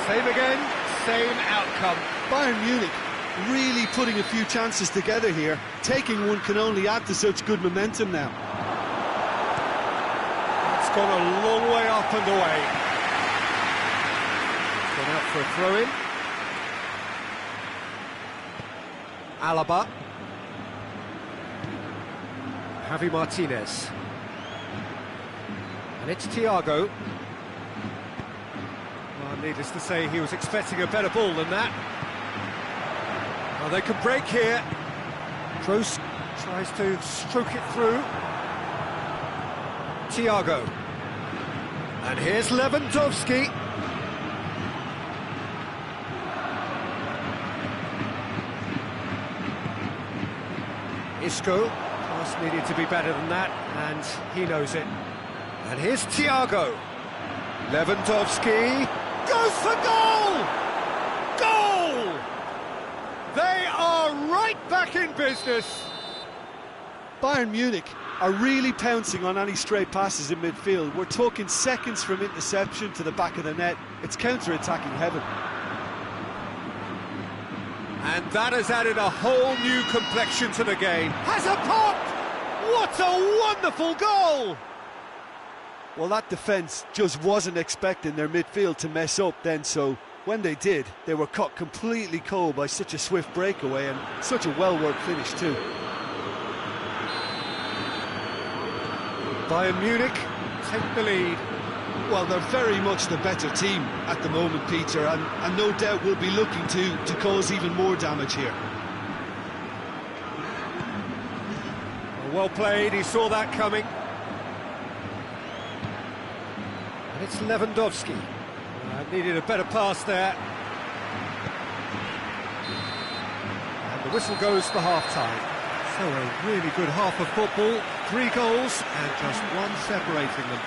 Same again, same outcome.
Bayern Munich really putting a few chances together here. Taking one can only add to such good momentum now.
It's gone a long way up and away. It's gone out for a throw-in. Alaba. Javi Martinez. And it's Thiago. Well, needless to say, he was expecting a better ball than that. Well, they can break here. Kroos tries to stroke it through. Thiago. And here's Lewandowski. Isco. Pass needed to be better than that, and he knows it. And here's Thiago. Lewandowski goes for goal! Goal! They are right back in business.
Bayern Munich are really pouncing on any stray passes in midfield. We're talking seconds from interception to the back of the net. It's counter-attacking heaven.
And that has added a whole new complexion to the game. Has a pop! What a wonderful goal!
Well, that defence just wasn't expecting their midfield to mess up then, so when they did, they were caught completely cold by such a swift breakaway and such a well-worked finish too.
Bayern Munich take the lead.
Well, they're very much the better team at the moment, Peter, and no doubt will be looking to cause even more damage here.
Well played, he saw that coming. And it's Lewandowski. Needed a better pass there. And the whistle goes for half-time. So a really good half of football. 3 goals and just one separating them.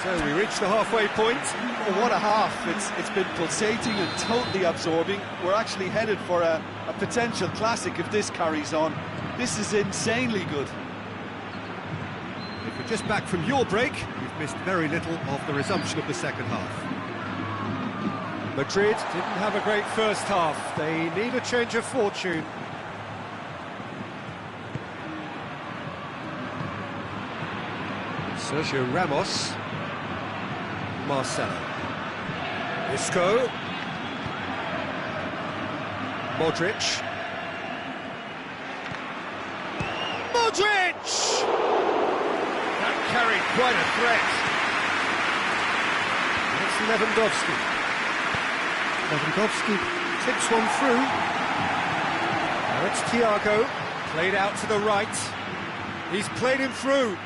So we reach the halfway point.
Well, what a half. It's been pulsating and totally absorbing. We're actually headed for a potential classic if this carries on. This is insanely good.
If you're just back from your break, you've missed very little of the resumption of the second half. Madrid didn't have a great first half. They need a change of fortune. Sergio Ramos. Marcelo. Isco. Modric. Modric! That carried quite a threat. It's Lewandowski. Lewandowski tips one through. Now it's Thiago. Played out to the right. He's played him through.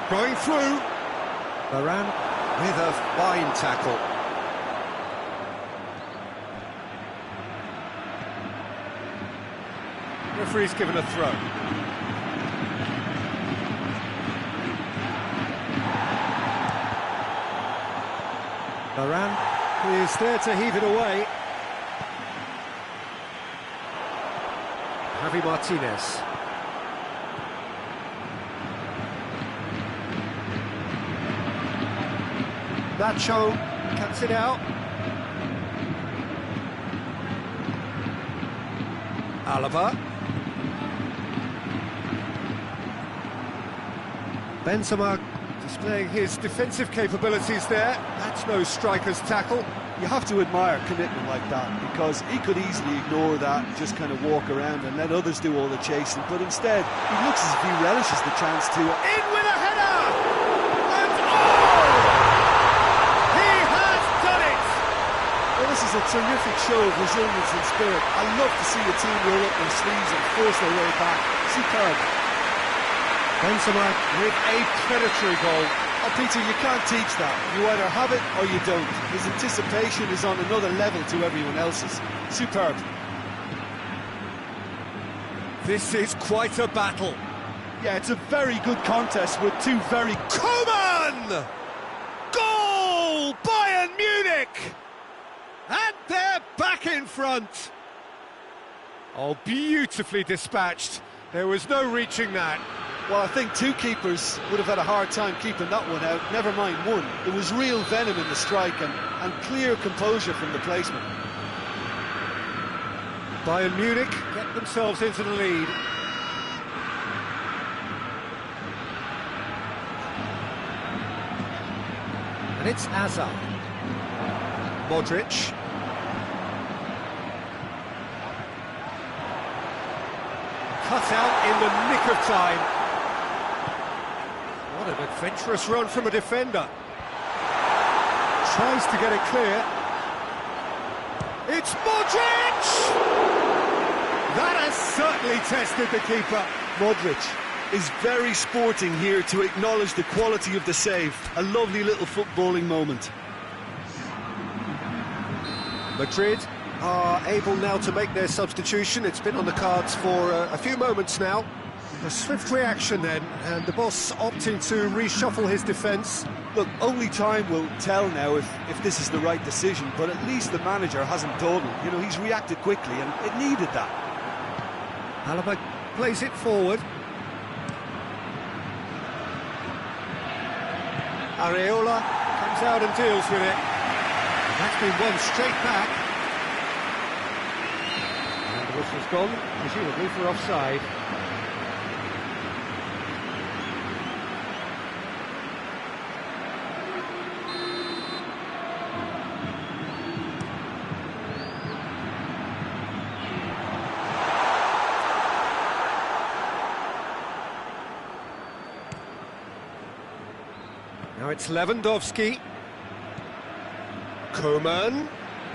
Going through. Varane with a fine tackle. Referee's given a throw. Varane is there to heave it away. Javi Martinez. Nacho cuts it out. Alaba. Benzema displaying his defensive capabilities there. That's no striker's tackle.
You have to admire commitment like that, because he could easily ignore that, just kind of walk around and let others do all the chasing, but instead he looks as if he relishes the chance to...
In with a header! And oh! He has done it!
Well, this is a terrific show of resilience and spirit. I love to see a team roll up their sleeves and force their way back. Superb.
Benzema with a predatory goal.
Oh, Peter, you can't teach that. You either have it or you don't. His anticipation is on another level to everyone else's. Superb.
This is quite a battle.
Yeah, it's a very good contest with two very...
Coman! Goal! Bayern Munich! And they're back in front. Oh, beautifully dispatched. There was no reaching that.
Well, I think two keepers would have had a hard time keeping that one out, never mind one. There was real venom in the strike and clear composure from the placement.
Bayern Munich get themselves into the lead. And it's Hazard. Modric. cut out in the nick of time. What an adventurous run from a defender. Tries to get it clear. It's Modric! That has certainly tested the keeper.
Modric is very sporting here to acknowledge the quality of the save. A lovely little footballing moment.
Madrid are able now to make their substitution. It's been on the cards for a few moments now. A swift reaction then, and the boss opting to reshuffle his defence.
Look, only time will tell now if this is the right decision, but at least the manager hasn't dawdled. You know, he's reacted quickly, and it needed that.
Alaba plays it forward. Areola comes out and deals with it. That's been won straight back. And the whistle's gone, presumably for offside. Now it's Lewandowski. Koeman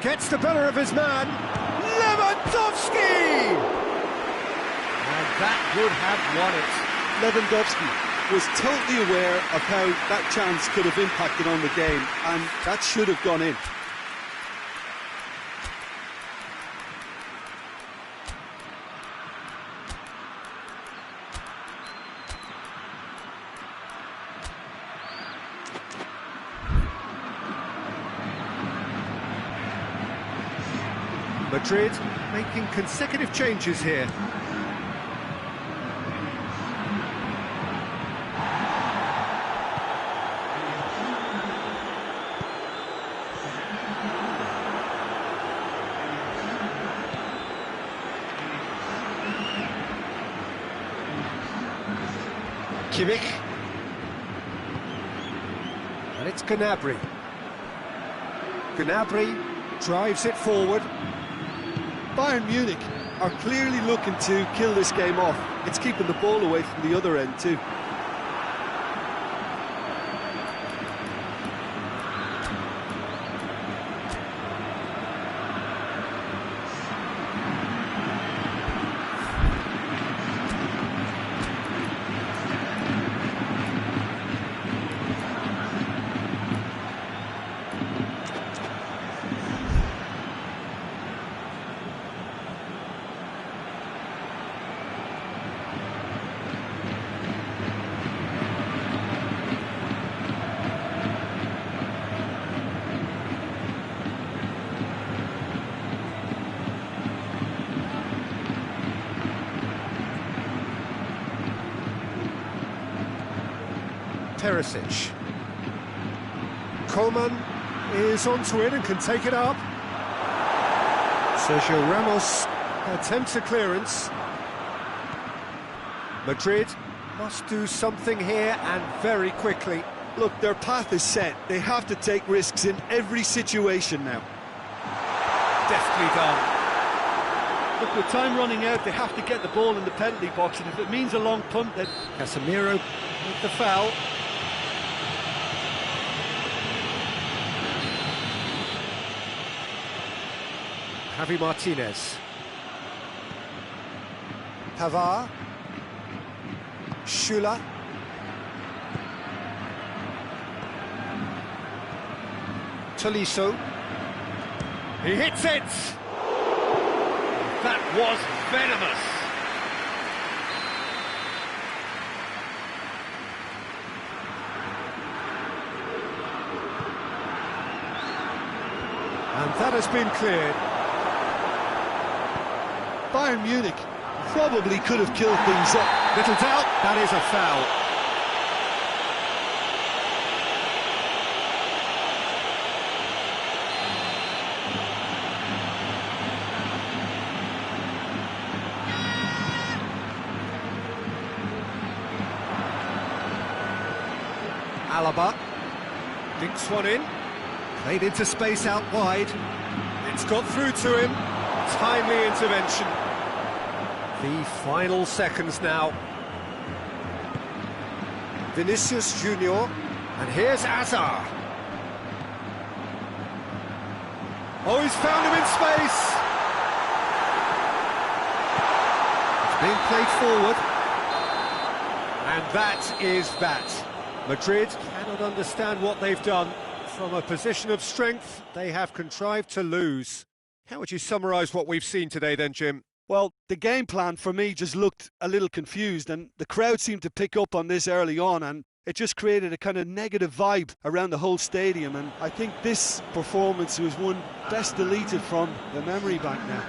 gets the better of his man. Lewandowski! And that would have won it.
Lewandowski was totally aware of how that chance could have impacted on the game, and that should have gone in.
Madrid making consecutive changes here. Kimmich. And it's Gnabry. Gnabry drives it forward.
Bayern Munich are clearly looking to kill this game off. It's keeping the ball away from the other end too.
Perisic. Koeman is onto it and can take it up. Sergio Ramos attempts a clearance. Madrid must do something here and very quickly.
Look, their path is set. They have to take risks in every situation now.
Deftly done.
Look, with time running out, they have to get the ball in the penalty box, and if it means a long punt, then...
Casemiro with the foul. Javi Martinez. Pavard. Schüller. Tolisso. He hits it! That was venomous. And that has been cleared.
Bayern Munich probably could have killed things up.
Little doubt, that is a foul. Alaba dinks one in, played into space out wide. It's got through to him. Timely intervention. The final seconds now. Vinicius Junior, and here's Azar. Oh, he's found him in space. It's being played forward. And that is that. Madrid cannot understand what they've done. From a position of strength, they have contrived to lose. How would you summarise what we've seen today then, Jim?
Well, the game plan for me just looked a little confused, and the crowd seemed to pick up on this early on, and it just created a kind of negative vibe around the whole stadium. And I think this performance was one best deleted from the memory bank now.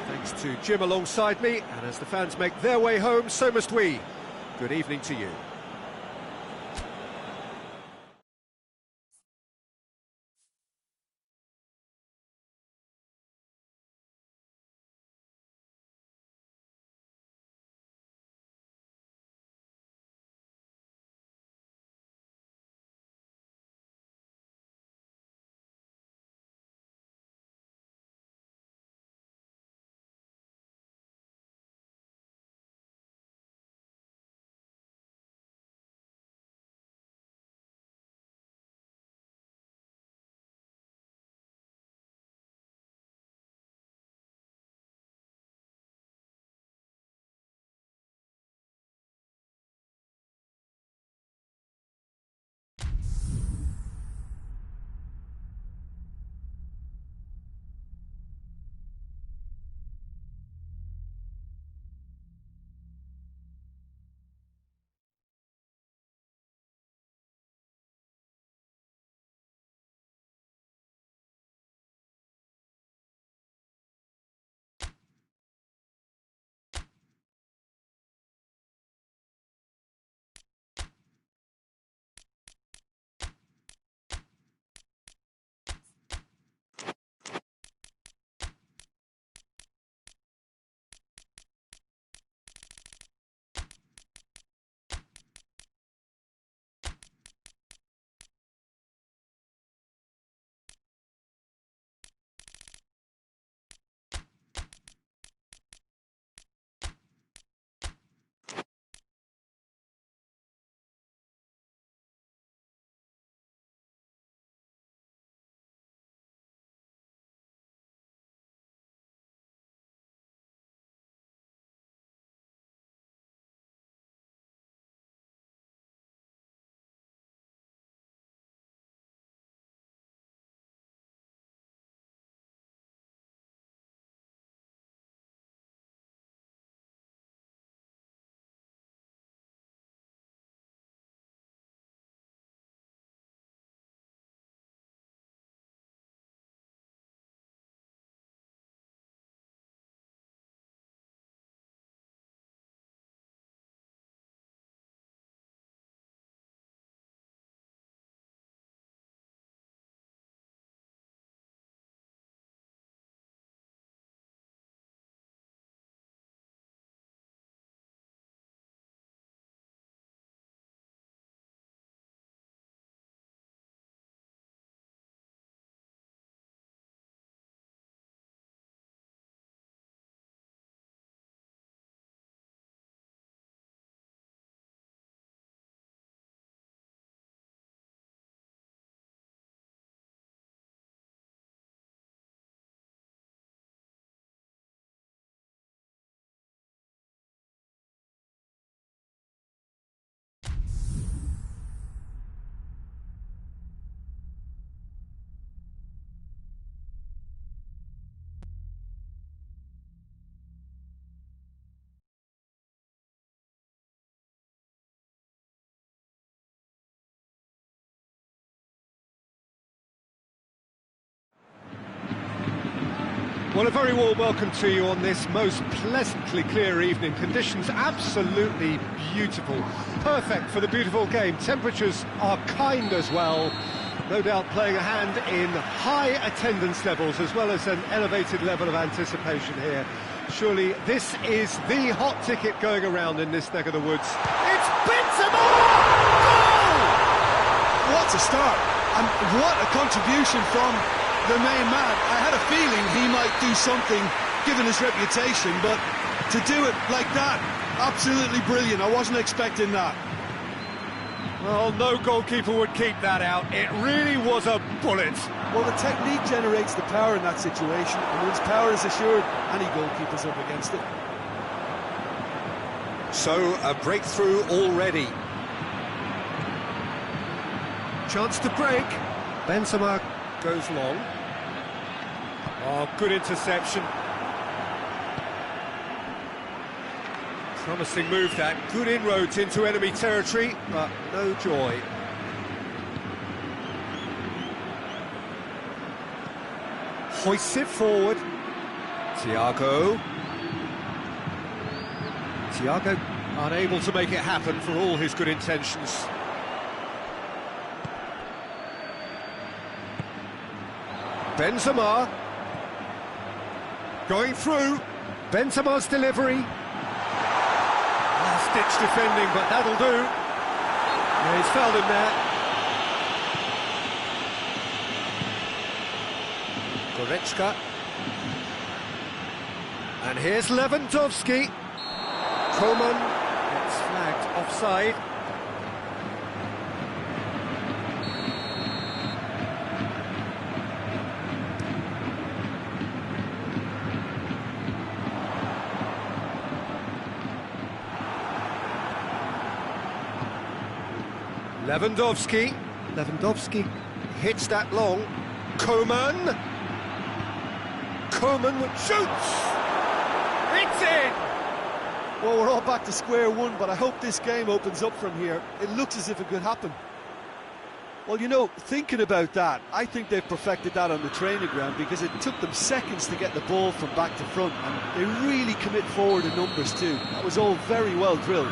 Thanks to Jim alongside me, and as the fans make their way home, so must we. Good evening to you. Well, a very warm welcome to you on this most pleasantly clear evening. Conditions absolutely beautiful. Perfect for the beautiful game. Temperatures are kind as well. No doubt playing a hand in high attendance levels as well as an elevated level of anticipation here. Surely this is the hot ticket going around in this neck of the woods. It's Benzema! Goal!
What a start, and what a contribution from the main man. I had a feeling he might do something given his reputation, but to do it like that, absolutely brilliant. I wasn't expecting that.
Well, no goalkeeper would keep that out. It really was a bullet.
Well, the technique generates the power in that situation, and once power is assured, any goalkeeper's up against it.
So, a breakthrough already. Chance to break. Benzema goes long. Oh, good interception. Promising move that. Good inroads into enemy territory, but no joy. Hoists it forward. Thiago unable to make it happen for all his good intentions. Benzema going through. Benzema's delivery. Last-ditch defending, but that'll do. Yeah, he's fouled him there. Goretzka. And here's Lewandowski. Coman gets flagged offside. Lewandowski hits that long. Coman shoots! It's in!
Well, we're all back to square one, but I hope this game opens up from here. It looks as if it could happen. Well, you know, thinking about that, I think they've perfected that on the training ground because it took them seconds to get the ball from back to front, and they really commit forward in numbers too. That was all very well drilled.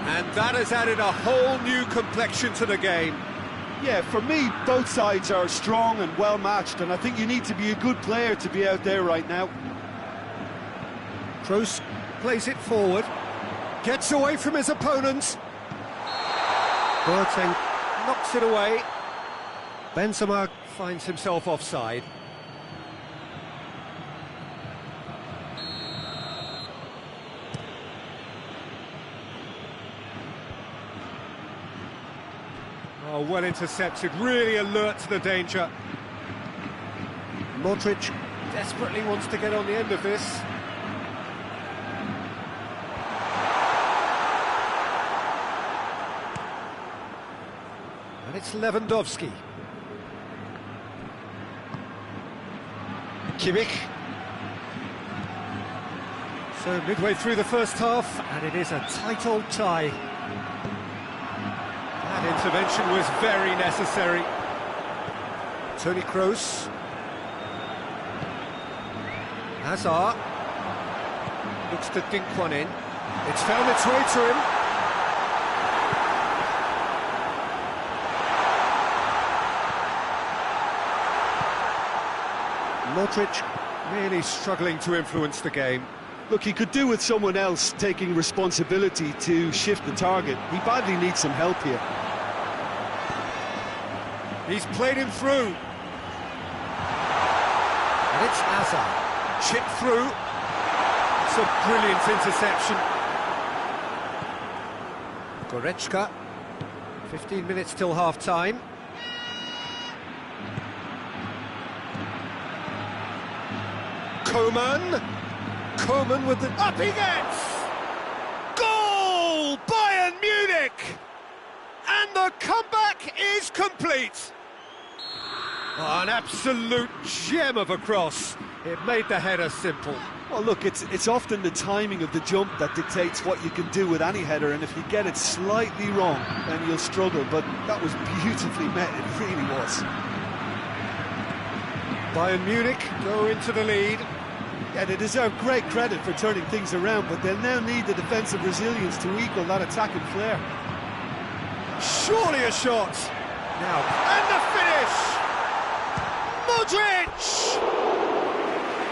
And that has added a whole new complexion to the game.
Yeah, for me, both sides are strong and well matched, and I think you need to be a good player to be out there right now.
Kroos plays it forward, gets away from his opponents. Boateng knocks it away. Benzema finds himself offside. Oh, well intercepted, really alert to the danger. Modric desperately wants to get on the end of this. And it's Lewandowski. Kimmich. So midway through the first half, and it is a tight old tie. That intervention was very necessary. Toni Kroos. Hazard. Looks to dink one in. It's found its way to him. Modric really struggling to influence the game.
Look, he could do with someone else taking responsibility to shift the target. He badly needs some help here.
He's played him through. And it's Hazard. Chipped through. It's a brilliant interception. Goretzka. 15 minutes till half-time. Coman with the... Up he gets! Goal! Bayern Munich! And the comeback is complete! Oh, an absolute gem of a cross. It made the header simple.
Well, look, it's often the timing of the jump that dictates what you can do with any header, and if you get it slightly wrong, then you'll struggle, but that was beautifully met, it really was.
Bayern Munich go into the lead.
Yeah, they deserve great credit for turning things around, but they'll now need the defensive resilience to equal that attacking flair.
Surely a shot. Now, and the finish! Modric!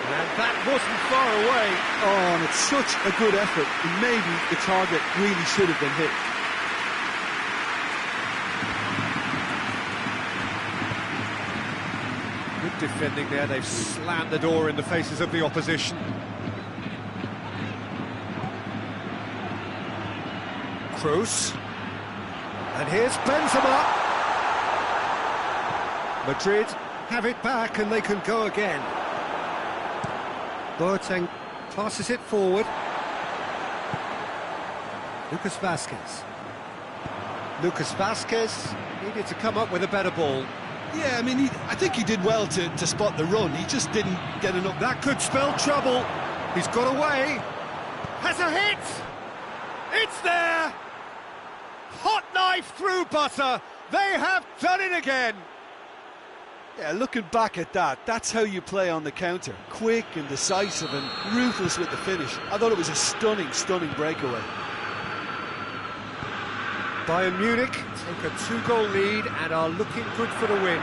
And that wasn't far away.
Oh, and it's such a good effort, and maybe the target really should have been hit.
Good defending there, they've slammed the door in the faces of the opposition. Kroos. And here's Benzema. Madrid have it back and they can go again. Boateng passes it forward. Lucas Vazquez. Lucas Vazquez needed to come up with a better ball.
Yeah, I mean, I think he did well to spot the run. He just didn't get enough.
That could spell trouble. He's got away. Has a hit. It's there. Hot knife through butter. They have done it again.
Yeah, looking back at that, that's how you play on the counter. Quick and decisive and ruthless with the finish. I thought it was a stunning, stunning breakaway.
Bayern Munich take a 2-goal lead and are looking good for the win.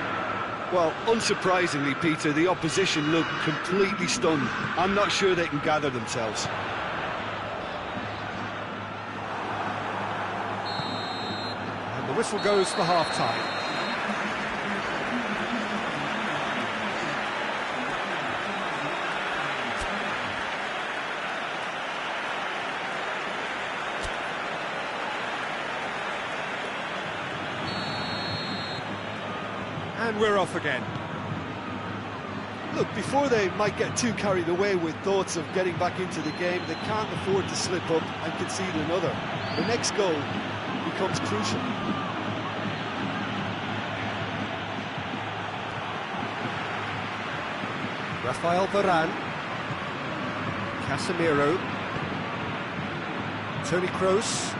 Well, unsurprisingly, Peter, the opposition look completely stunned. I'm not sure they can gather themselves.
And the whistle goes for half-time. And we're off again.
Look, before they might get too carried away with thoughts of getting back into the game, they can't afford to slip up and concede another. The next goal becomes crucial.
Rafael Varane. Casemiro. Toni Kroos.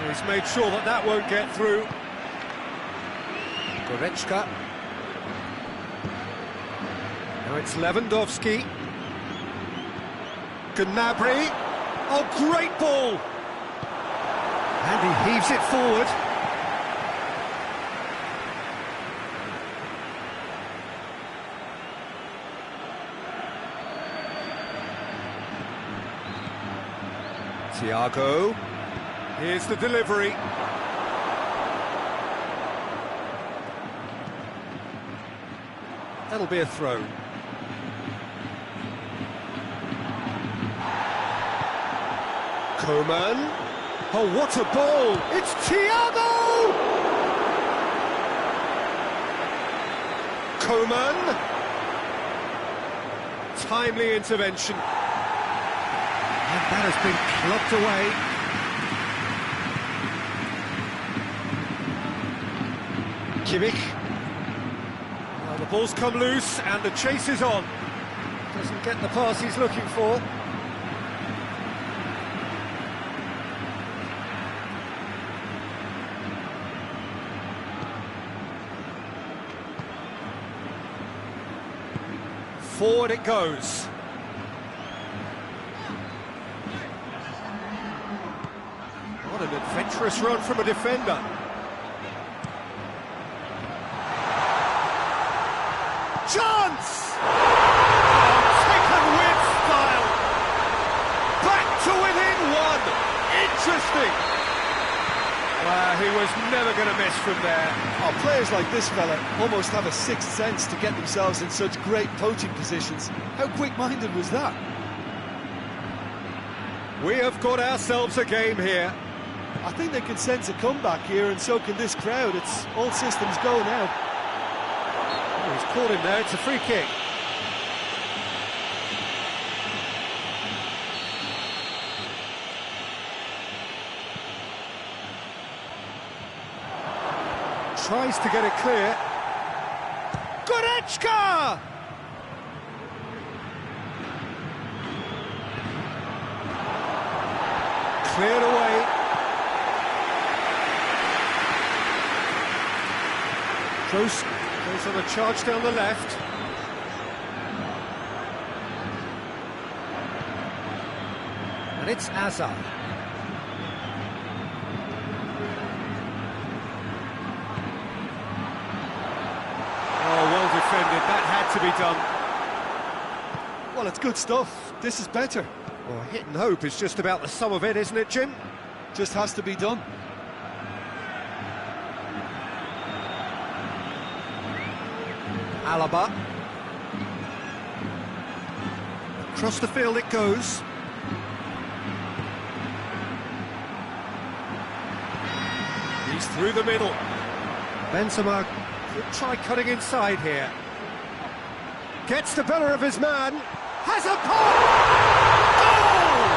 He's made sure that that won't get through. Goretzka. Now it's Lewandowski. Gnabry. Oh, great ball! And he heaves it forward. Thiago. Here's the delivery. That'll be a throw. Coman. Oh, what a ball! It's Thiago! Coman. Timely intervention. And that has been clubbed away. Kimmich. Well, the ball's come loose and the chase is on. Doesn't get the pass he's looking for. Forward it goes. What an adventurous run from a defender. Chance! Oh, taken with style. Back to within one. Interesting. He was never going to miss from there.
Oh, players like this fella almost have a sixth sense to get themselves in such great poaching positions. How quick-minded was that?
We have got ourselves a game here.
I think they can sense a comeback here, and so can this crowd. It's all systems go now.
Oh, he's caught him there, it's a free kick. Tries to get it clear. Goretzka! Cleared away. Kroos goes on a charge down the left. And it's Hazard. Defended. That had to be done.
Well, it's good stuff. This is better.
Well, hit and hope is just about the sum of it, isn't it, Jim?
Just has to be done.
Alaba. Across the field it goes. He's through the middle. Benzema could try cutting inside here. Gets the better of his man. Has a pop! Goal!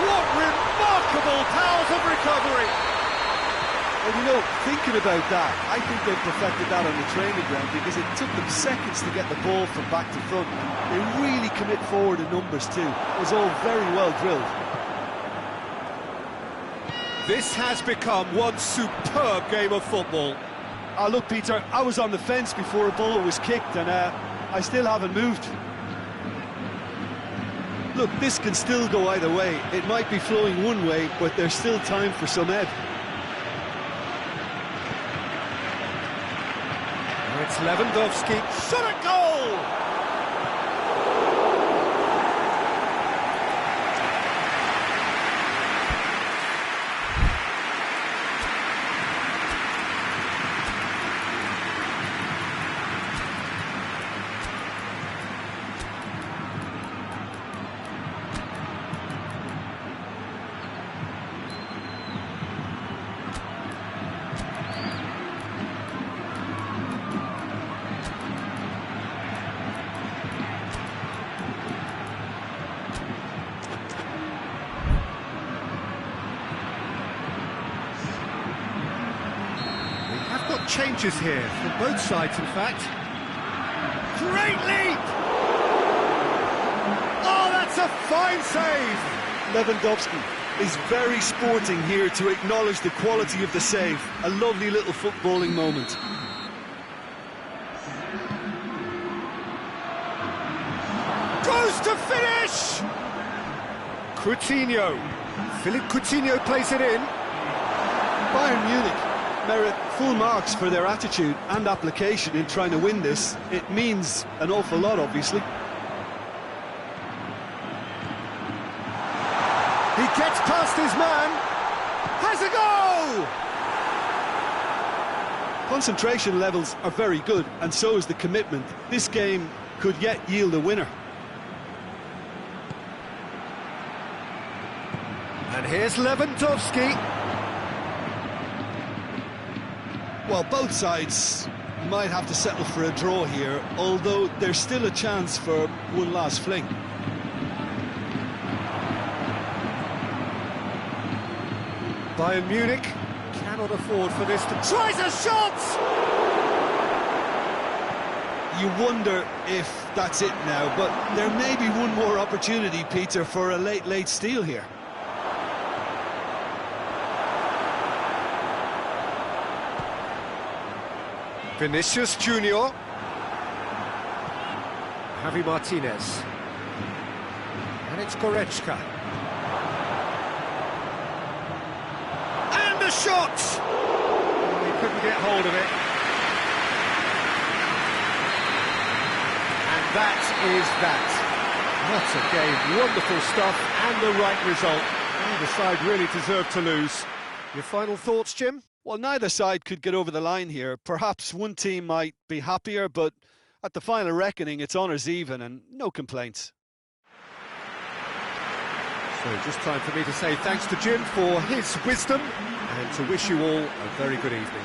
What remarkable powers of recovery!
Well, you know, thinking about that, I think they perfected that on the training ground because it took them seconds to get the ball from back to front. They really commit forward in numbers too. It was all very well drilled.
This has become one superb game of football.
Look, Peter, I was on the fence before a ball was kicked and I still haven't moved. Look, this can still go either way. It might be flowing one way, but there's still time for some ebb.
It's Lewandowski, shot at goal! Changes here from both sides, in fact. Great leap! Oh, that's a fine save!
Lewandowski is very sporting here to acknowledge the quality of the save. A lovely little footballing moment.
Goes to finish! Coutinho. Philippe Coutinho plays it in.
Bayern Munich merit full marks for their attitude and application in trying to win this. It means an awful lot, obviously.
He gets past his man. Has a goal!
Concentration levels are very good, and so is the commitment. This game could yet yield a winner.
And here's Lewandowski.
Well, both sides might have to settle for a draw here, although there's still a chance for one last fling.
Bayern Munich cannot afford for this to... Tries a shot!
You wonder if that's it now, but there may be one more opportunity, Peter, for a late steal here.
Vinicius Junior. Javi Martinez. And it's Goretzka. And a shot! Oh, he couldn't get hold of it. And that is that. What a game. Wonderful stuff and the right result. Neither side really deserved to lose. Your final thoughts, Jim?
Well, neither side could get over the line here. Perhaps one team might be happier, but at the final reckoning, it's honours even and no complaints.
So just time for me to say thanks to Jim for his wisdom and to wish you all a very good evening.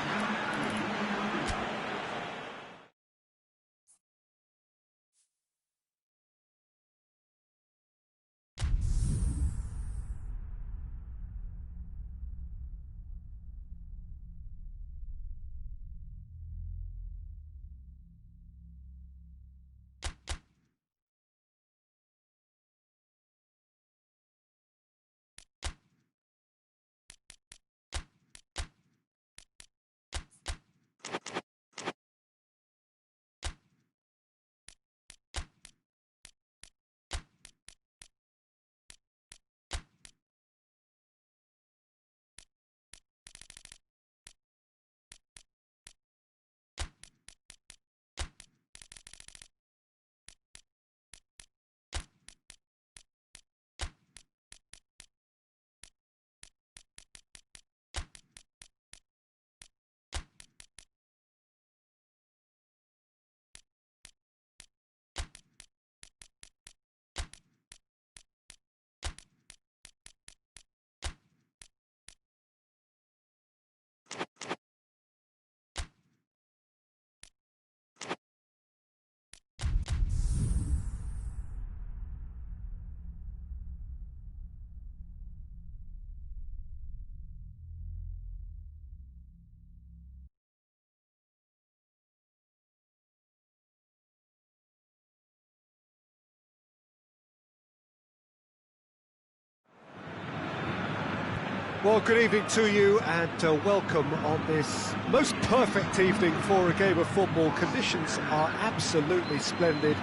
Well, good evening to you and welcome on this most perfect evening for a game of football. Conditions are absolutely splendid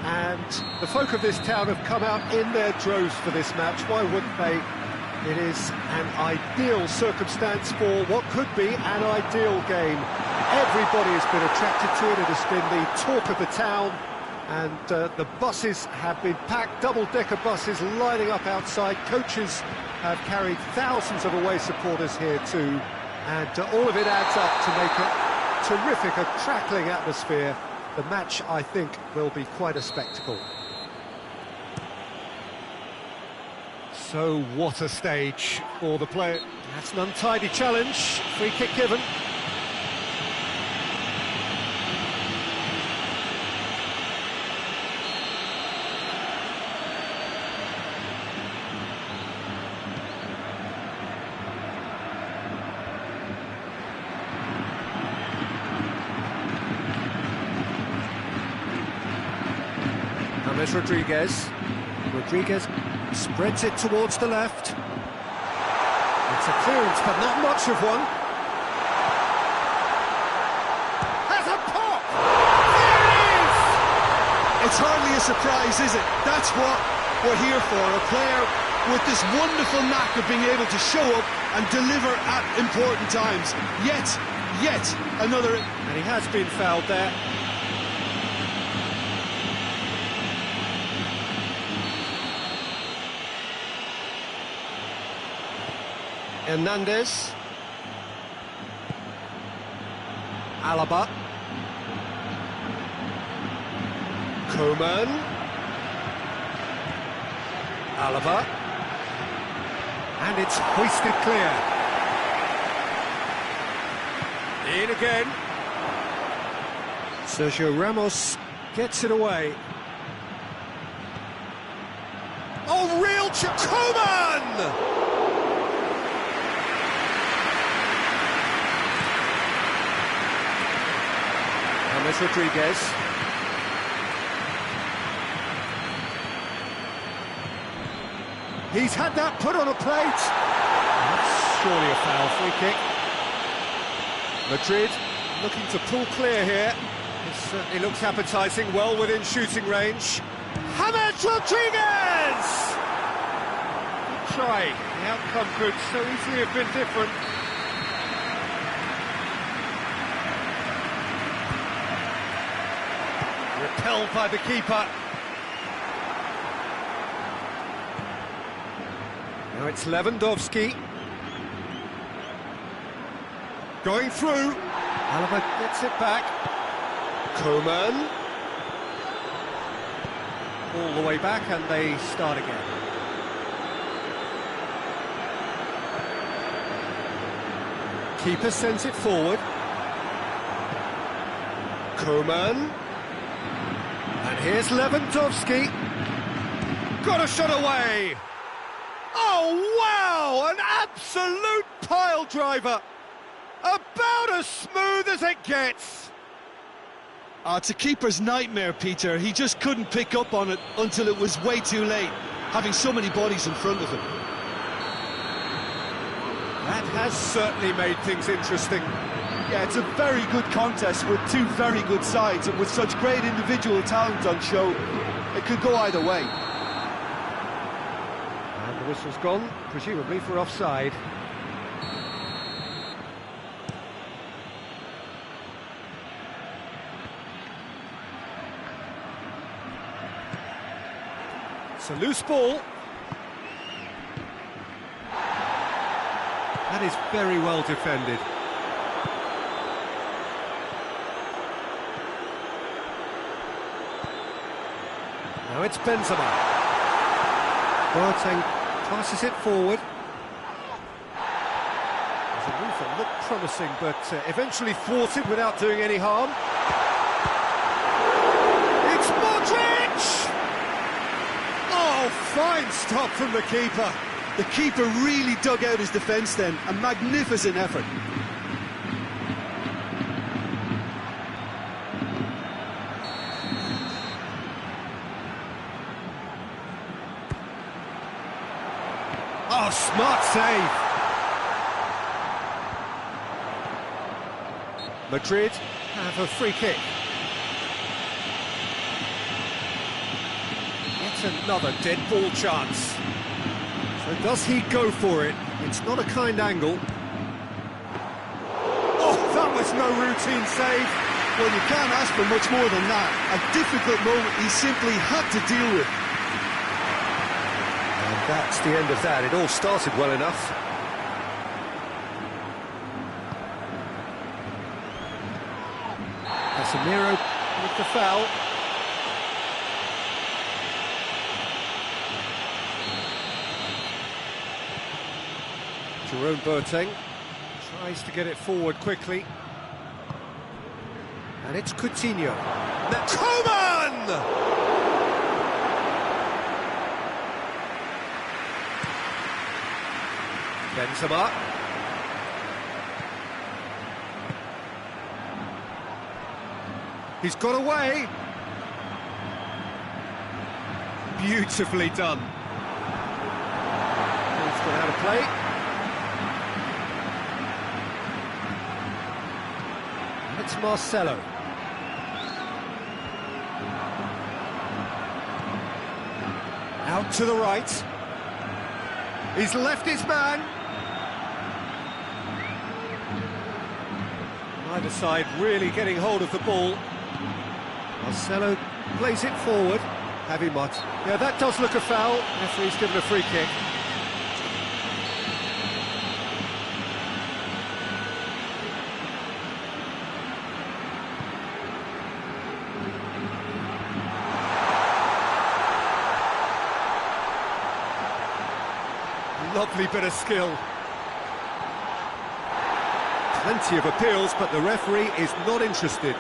and the folk of this town have come out in their droves for this match. Why wouldn't they? It is an ideal circumstance for what could be an ideal game. Everybody has been attracted to it. It has been the talk of the town. And the buses have been packed, double-decker buses lining up outside. Coaches have carried thousands of away supporters here too. And all of it adds up to make a terrific, a crackling atmosphere. The match, I think, will be quite a spectacle. So what a stage for the player. That's an untidy challenge. Free kick given. James Rodriguez spreads it towards the left. It's a clearance, but not much of one. Has a pop! There it is!
It's hardly a surprise, is it? That's what we're here for, a player with this wonderful knack of being able to show up and deliver at important times. Yet another...
And he has been fouled there. Hernandez. Alaba. Coman. Alaba. And it's hoisted clear. In again. Sergio Ramos gets it away. Oh, real Coman! James Rodriguez. He's had that put on a plate. That's surely a foul. Free kick. Madrid looking to pull clear here. It certainly looks appetising, well within shooting range. James Rodriguez! Good try. The outcome could so easily have been different. Repelled by the keeper. Now it's Lewandowski. Going through. Alaba gets it back. Coman. All the way back and they start again. Keeper sends it forward. Coman. And here's Lewandowski. Got a shot away. Oh, wow! An absolute pile driver. About as smooth as it gets.
It's a keeper's nightmare, Peter. He just couldn't pick up on it until it was way too late, having so many bodies in front of him.
That has certainly made things interesting.
Yeah, it's a very good contest with two very good sides, and with such great individual talent on show, it could go either way.
And the whistle's gone, presumably for offside. It's a loose ball. That is very well defended. Now it's Benzema. Boateng passes it forward. There's a move that looked promising, but eventually thwarted without doing any harm. It's Modric! Oh, fine stop from the keeper.
The keeper really dug out his defence then, a magnificent effort.
Oh, smart save. Madrid have a free kick. Yet another dead ball chance. So does he go for it? It's not a kind angle. Oh, that was no routine save.
Well, you can't ask for much more than that. A difficult moment he simply had to deal with.
And that's the end of that. It all started well enough. Casemiro with the foul. Jerome Boateng tries to get it forward quickly. And it's Coutinho. Coman! Benzema. He's got away. Beautifully done. He's got out of play. It's Marcelo. Out to the right. He's left his man. Either side really getting hold of the ball. Marcelo plays it forward. Javi Mott. Yeah, that does look a foul. Referee's given a free kick. Lovely bit of skill. Plenty of appeals, but the referee is not interested.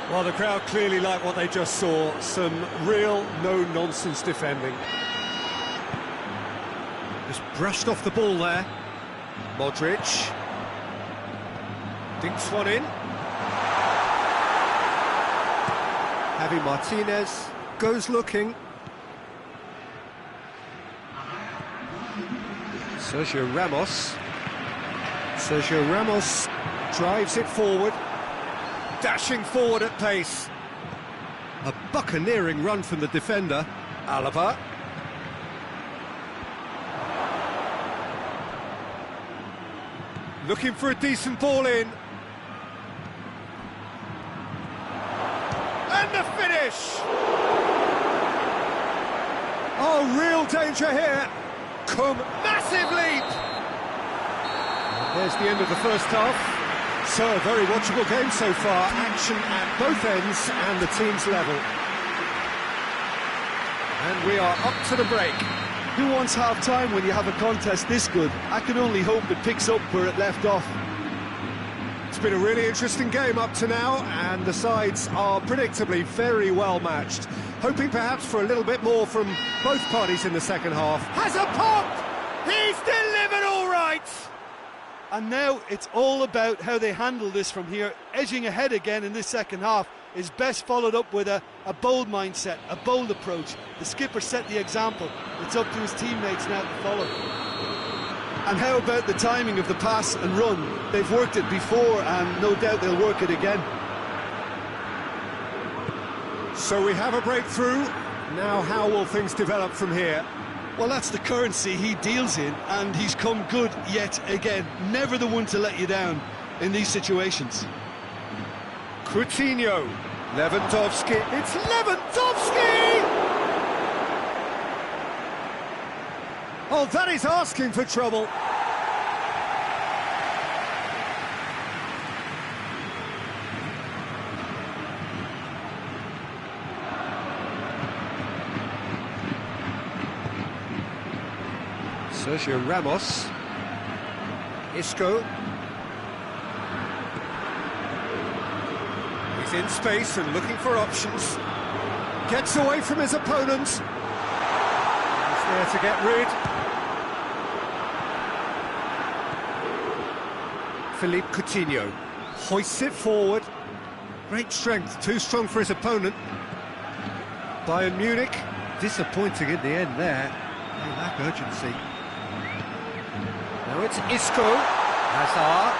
Well, the crowd clearly like what they just saw. Some real no-nonsense defending. Just brushed off the ball there. Modric. Dinks one in. Javi Martinez goes looking. Sergio Ramos. Sergio Ramos drives it forward. Dashing forward at pace. A buccaneering run from the defender. Alaba. Looking for a decent ball in. And the finish! Oh, real danger here. Massive leap! There's the end of the first half. So, a very watchable game so far. Action at both ends and the team's level. And we are up to the break.
Who wants half-time when you have a contest this good? I can only hope it picks up where it left off.
It's been a really interesting game up to now, and the sides are predictably very well matched. Hoping perhaps for a little bit more from both parties in the second half. Has a pop! He's delivered all right!
And now it's all about how they handle this from here. Edging ahead again in this second half is best followed up with a bold mindset, a bold approach. The skipper set the example. It's up to his teammates now to follow. And how about the timing of the pass and run? They've worked it before and no doubt they'll work it again.
So we have a breakthrough. Now how will things develop from here?
Well, that's the currency he deals in, and he's come good yet again. Never the one to let you down in these situations.
Coutinho. Lewandowski. It's Lewandowski! Oh, that is asking for trouble. Sergio Ramos. Isco. He's in space and looking for options. Gets away from his opponent. He's there to get rid. Philippe Coutinho hoists it forward. Great strength, too strong for his opponent. Bayern Munich, disappointing in the end there. They lack urgency. Now it's Isco. Hazard.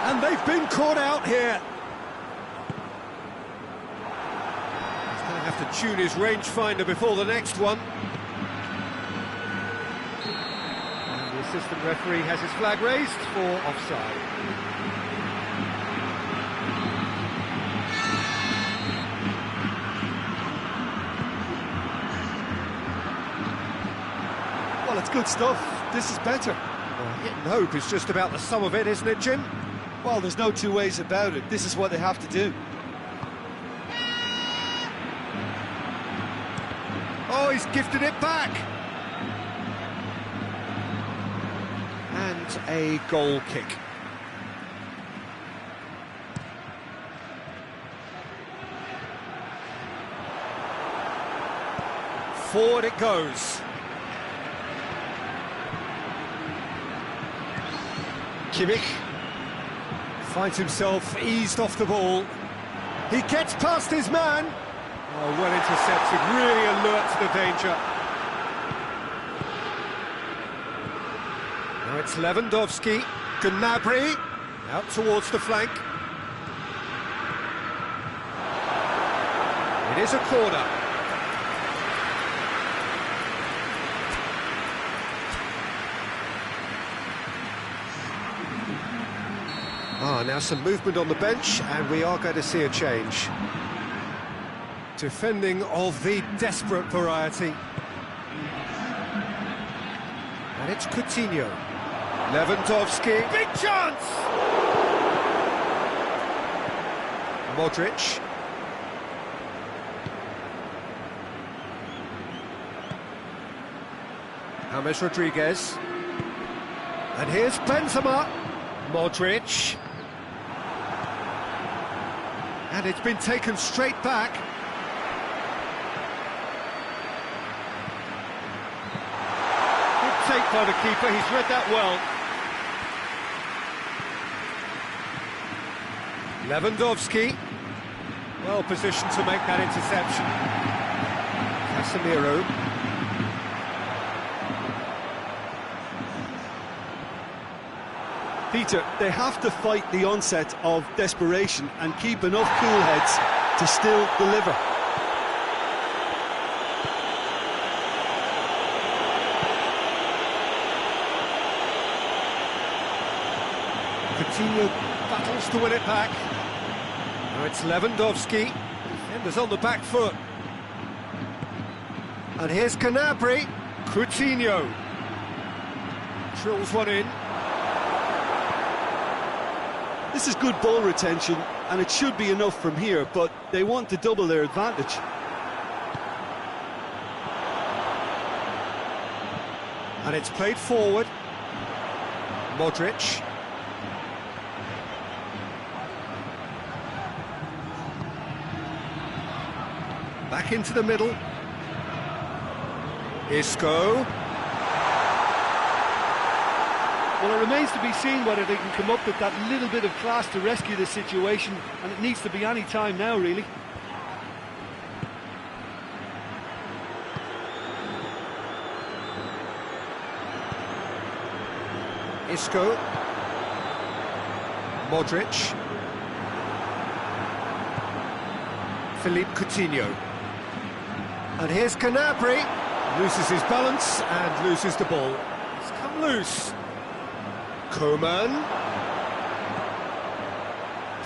And they've been caught out here. He's going to have to tune his rangefinder before the next one. And the assistant referee has his flag raised for offside.
Well, it's good stuff. This is better.
Well, hitting hope is just about the sum of it, isn't it, Jim?
Well, there's no two ways about it. This is what they have to do.
Oh, he's gifted it back. And a goal kick. Forward it goes. Kimmich finds himself eased off the ball. He gets past his man. Oh, well intercepted, really alert to the danger. Now it's Lewandowski, Gnabry, out towards the flank. It is a corner. Now some movement on the bench, and we are going to see a change. Defending of the desperate variety. And it's Coutinho. Lewandowski, big chance! Modric. James Rodriguez. And here's Benzema. Modric. And it's been taken straight back. Good take by the keeper, he's read that well. Lewandowski, well positioned to make that interception. Casemiro.
Peter, they have to fight the onset of desperation and keep enough cool heads to still deliver.
Coutinho battles to win it back. Now it's Lewandowski. Defenders on the back foot. And here's Gnabry. Coutinho drills one in.
This is good ball retention, and it should be enough from here, but they want to double their advantage.
And it's played forward. Modric. Back into the middle. Isco.
Well, it remains to be seen whether they can come up with that little bit of class to rescue the situation, and it needs to be any time now, really.
Isco. Modric. Philippe Coutinho. And here's Gnabry. Loses his balance and loses the ball. It's come loose. Coman.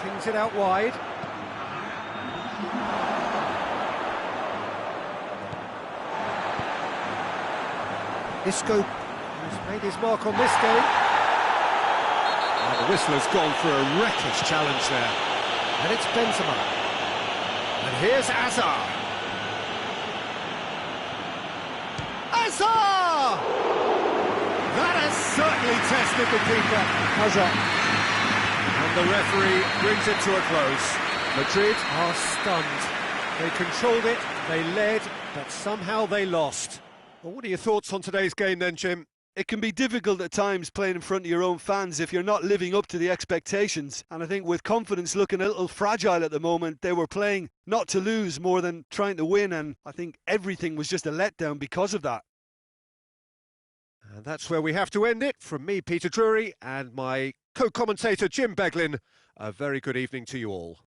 Pings it out wide. Isco has made his mark on this game. And the whistle has gone for a reckless challenge there. And it's Benzema. And here's Hazard. Hazard! That has certainly tested the keeper.
Hazard.
And the referee brings it to a close. Madrid are stunned. They controlled it, they led, but somehow they lost. Well, what are your thoughts on today's game then, Jim?
It can be difficult at times playing in front of your own fans if you're not living up to the expectations. And I think with confidence looking a little fragile at the moment, they were playing not to lose more than trying to win. And I think everything was just a letdown because of that.
And that's where we have to end it. From me, Peter Drury, and my co-commentator Jim Beglin. A very good evening to you all.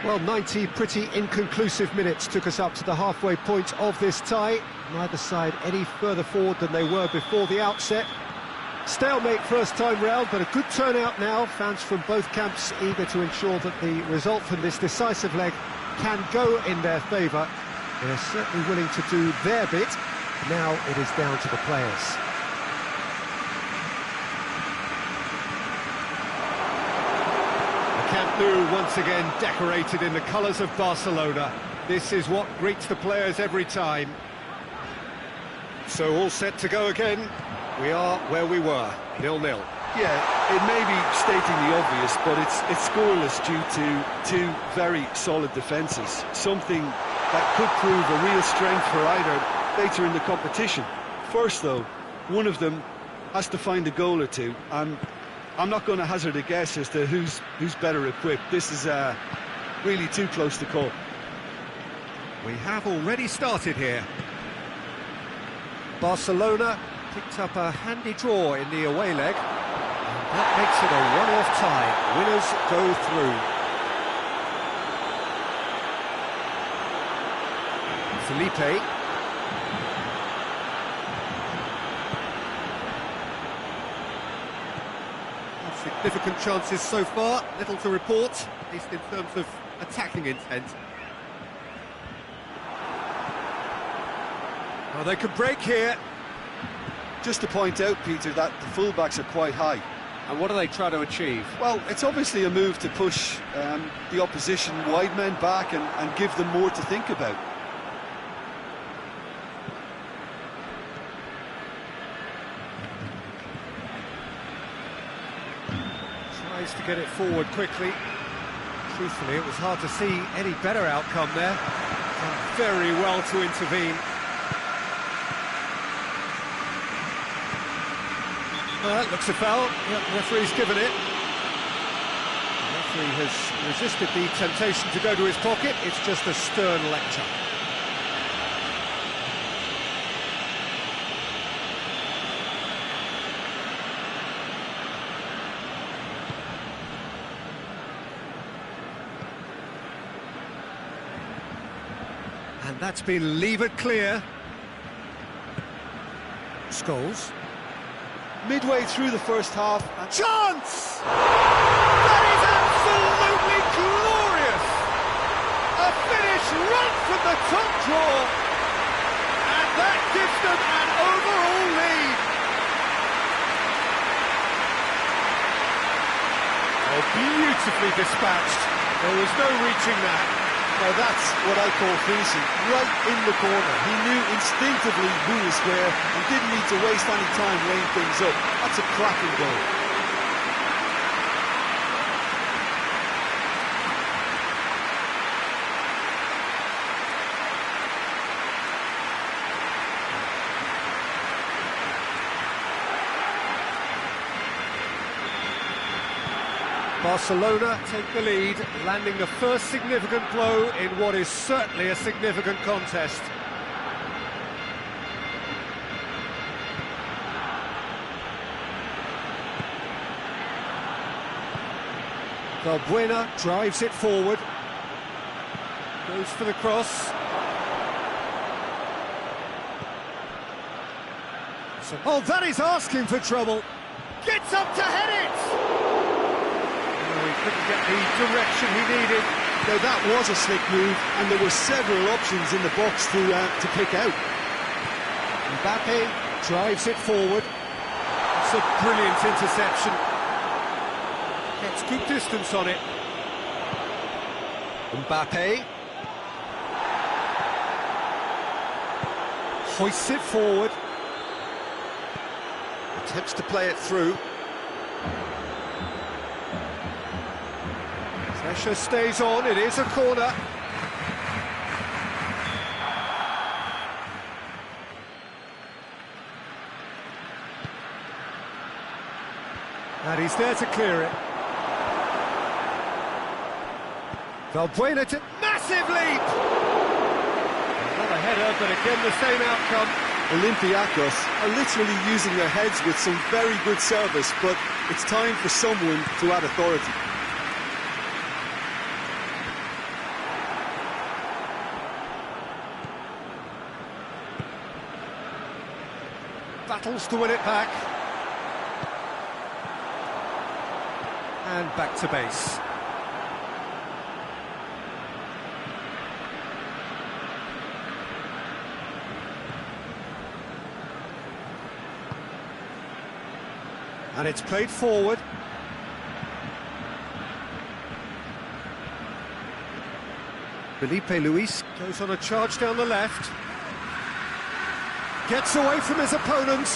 Well, 90 pretty inconclusive minutes took us up to the halfway point of this tie. Neither side any further forward than they were before the outset. Stalemate first time round, but a good turnout now. Fans from both camps eager to ensure that the result from this decisive leg can go in their favour. They're certainly willing to do their bit. Now it is down to the players. Camp Nou once again decorated in the colours of Barcelona. This is what greets the players every time. So all set to go again. We are where we were, 0-0.
Yeah, it may be stating the obvious, but it's scoreless due to two very solid defences. Something that could prove a real strength for either later in the competition. First, though, one of them has to find a goal or two, and I'm not going to hazard a guess as to who's better equipped. This is really too close to call.
We have already started here. Barcelona picked up a handy draw in the away leg, and that makes it a one-off tie. Winners go through. Felipe. Significant chances so far, little to report, at least in terms of attacking intent. Oh, they could break here.
Just to point out, Peter, that the fullbacks are quite high.
And what do they try to achieve?
Well, it's obviously a move to push the opposition wide men back and give them more to think about.
Tries to get it forward quickly. Truthfully, it was hard to see any better outcome there. Done very well to intervene. Well, that looks a foul. Yep, the referee's given it. The referee has resisted the temptation to go to his pocket. It's just a stern lecture. And that's been levered clear. Scholes.
Midway through the first half,
Chance! That is absolutely glorious! A finish right from the top draw, and that gives them an overall lead. Oh, beautifully dispatched. There was no reaching that.
now that's what I call finishing, right in the corner. He knew instinctively who was where and didn't need to waste any time laying things up. That's a cracking goal.
Barcelona take the lead, landing the first significant blow in what is certainly a significant contest. Valbuena drives it forward, goes for the cross. Oh, that is asking for trouble. Gets up to head it! Couldn't get the direction he needed.
Now that was a slick move, and there were several options in the box to pick out.
Mbappe drives it forward. It's a brilliant interception. Gets good distance on it. Mbappe hoists it forward. Attempts to play it through. Pressure stays on, it is a corner. And he's there to clear it. Valbuena to massive leap! Another header, but again the same outcome.
Olympiacos are literally using their heads with some very good service, but it's time for someone to add authority.
battles to win it back. And back to base. And it's played forward. Felipe Luis goes on a charge down the left. Gets away from his opponent.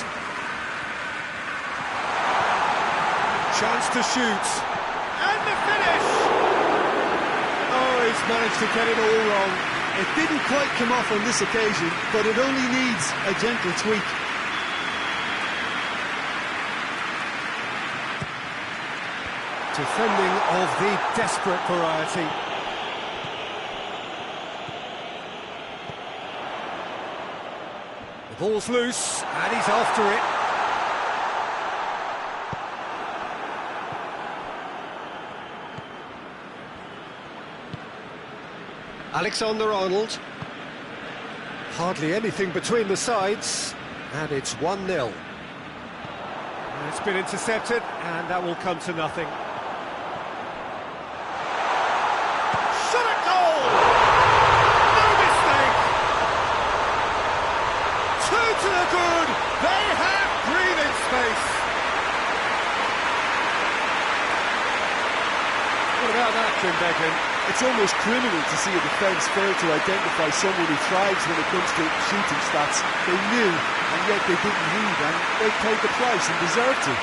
Chance to shoot. And the finish! Oh, he's managed to get it all wrong.
It didn't quite come off on this occasion, but it only needs a gentle tweak.
Defending of the desperate variety. The ball's loose, and he's after it. Alexander-Arnold. Hardly anything between the sides, and it's 1-0. It's been intercepted, and that will come to nothing. Shot at goal! No mistake! 2 to the good! They have breathing space! What about that, Tim Beckham?
It's almost criminal to see a defence fail to identify someone who thrives when it comes to shooting stats. They knew, and yet they didn't heed, and they paid the price and deserved to.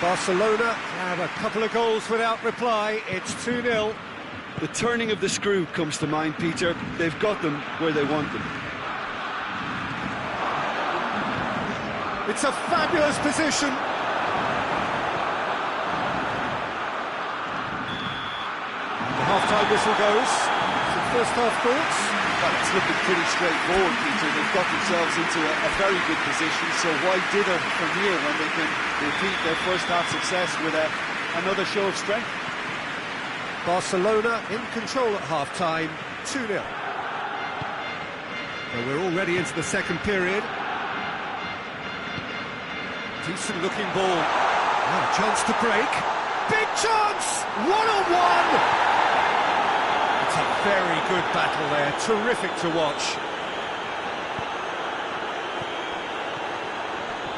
Barcelona have a couple of goals without reply. It's 2-0.
The turning of the screw comes to mind, Peter. They've got them where they want them.
It's a fabulous position. Half-time whistle goes. Some first-half thoughts?
Well, it's looking pretty straightforward, Peter. They've got themselves into a very good position, so why dither from here when they can repeat their first-half success with another show of strength?
Barcelona in control at half-time, 2-0. Well, we're already into the second period. Decent-looking ball. Oh, a chance to break. Big chance! One-on-one! It's a very good battle there, terrific to watch.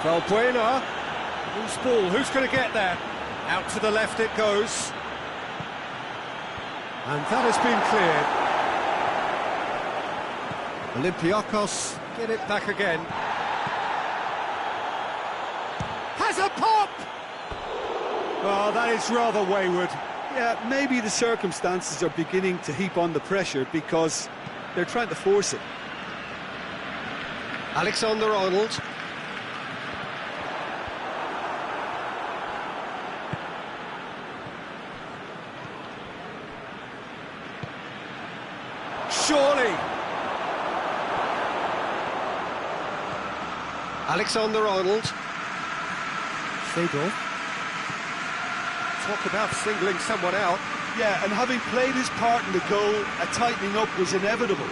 Valbuena, loose ball, who's going to get there? Out to the left it goes. And that has been cleared. Olympiacos get it back again. Has a pop! Oh, that is rather wayward.
Yeah, maybe the circumstances are beginning to heap on the pressure because they're trying to force it.
Alexander-Arnold. Surely. Alexander-Arnold. Seedorf. Talk about singling someone out.
Yeah, and having played his part in the goal, a tightening up was inevitable.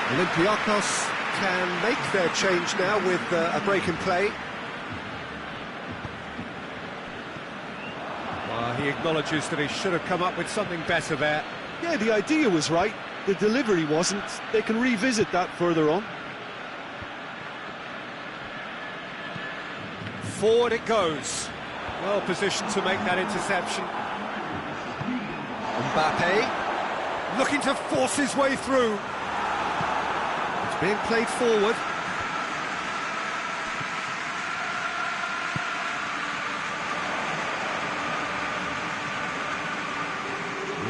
Olympiacos can make their change now with a break in play. Well, he acknowledges that he should have come up with something better there.
Yeah, the idea was right, the delivery wasn't. They can revisit that further on.
Forward it goes. Well positioned to make that interception. Mbappe looking to force his way through. It's being played forward.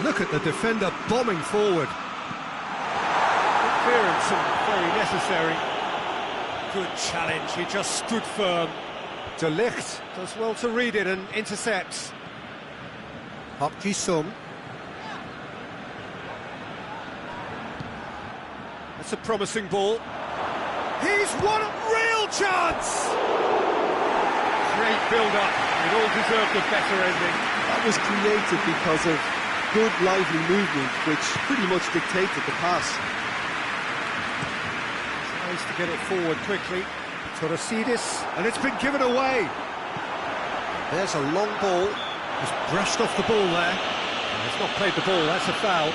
Look at the defender bombing forward. Good clearance and very necessary. Good challenge, he just stood firm. De Ligt does well to read it and intercepts. Park Ji-sung. That's a promising ball. He's won a real chance! Great build-up. It all deserved a better ending.
That was created because of good, lively movement, which pretty much dictated the pass.
Tries to get it forward quickly. Torresidis, and it's been given away. There's a long ball. He's brushed off the ball there. He's not played the ball, that's a foul.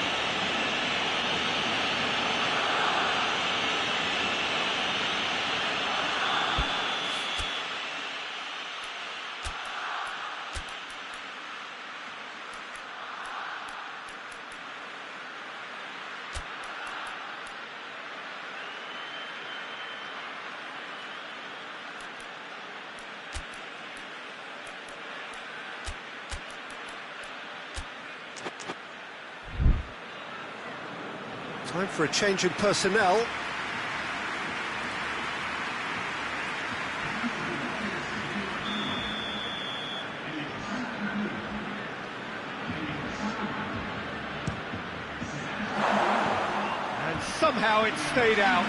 Time for a change in personnel. And somehow it stayed out.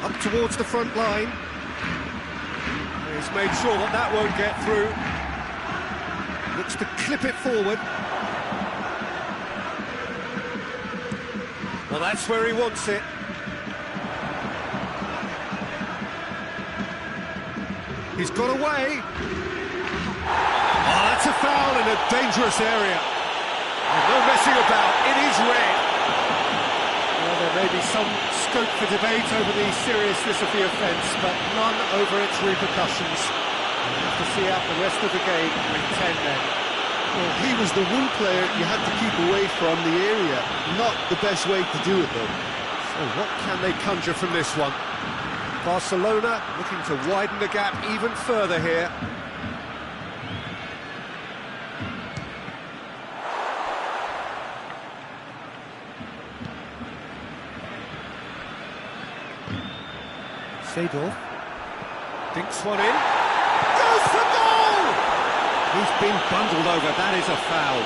Up towards the front line. He's made sure that that won't get through. Looks to clip it forward. Well, that's where he wants it. He's got away. Oh, that's a foul in a dangerous area. And no messing about, it is red. Well, there may be some scope for debate over the seriousness of the offence, but none over its repercussions. We'll have to see out the rest of the game with 10 men.
Well, he was the one player you had to keep away from the area. Not the best way to do it, though.
So what can they conjure from this one? Barcelona looking to widen the gap even further here. Seedorf dinks one in, goes for goal! He's been bundled over, that is a foul.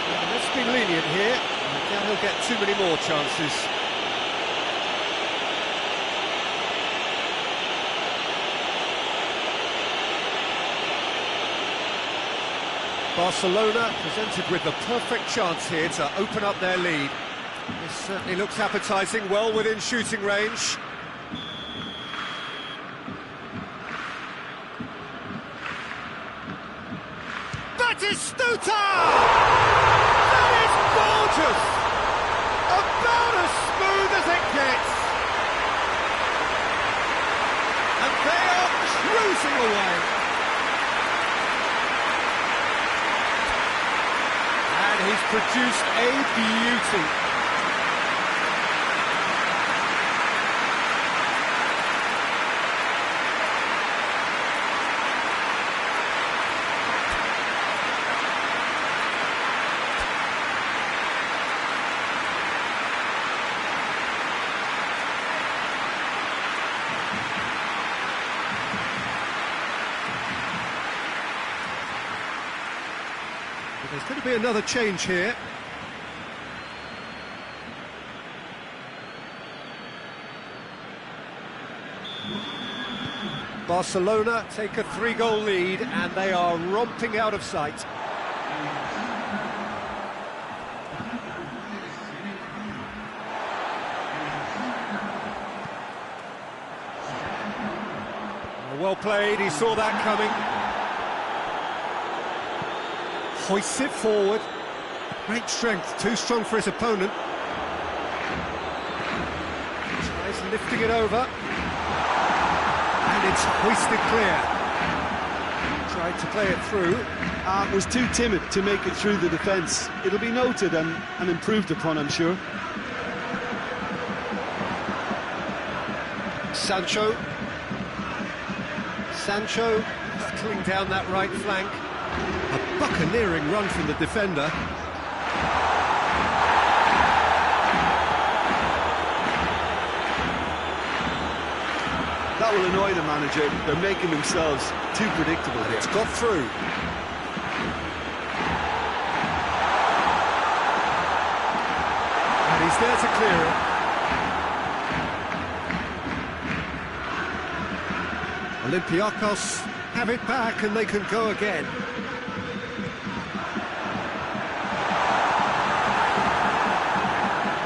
Well, let's be lenient here, I doubt he'll get too many more chances. Barcelona presented with the perfect chance here to open up their lead. This certainly looks appetising, well within shooting range. Batistuta! That is gorgeous! About as smooth as it gets! And they are cruising away! And he's produced a beauty. There's going to be another change here. Barcelona take a 3-goal lead and they are romping out of sight. Well played, he saw that coming. Hoists it forward. Great strength, too strong for his opponent. Tries lifting it over. And it's hoisted clear. Tried to play it through.
Was too timid to make it through the defence. It'll be noted and improved upon, I'm sure.
Sancho hurtling down that right flank. A buccaneering run from the defender.
That will annoy the manager. They're making themselves too predictable here.
It's got through. And he's there to clear it. Olympiacos have it back and they can go again.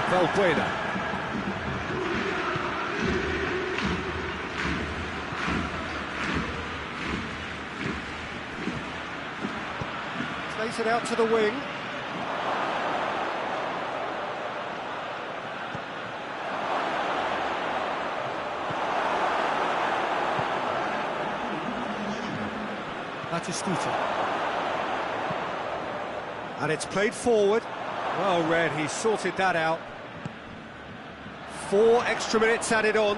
Valbuena. Plays it out to the wing. Batistuta. And it's played forward. Well read, he sorted that out. 4 extra minutes added on.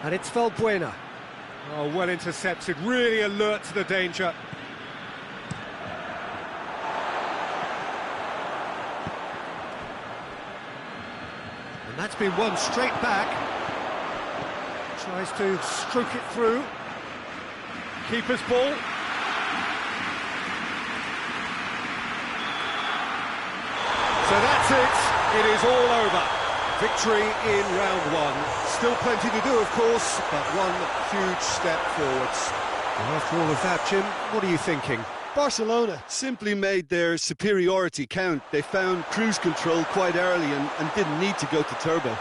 And it's Valbuena. Oh, well intercepted, really alert to the danger. And that's been won straight back. Tries to stroke it through. Keeper's ball. So that's it. It is all over. Victory in round 1. Still plenty to do, of course, but one huge step forwards. And after all of that, Jim, what are you thinking?
Barcelona simply made their superiority count. They found cruise control quite early and didn't need to go to turbo.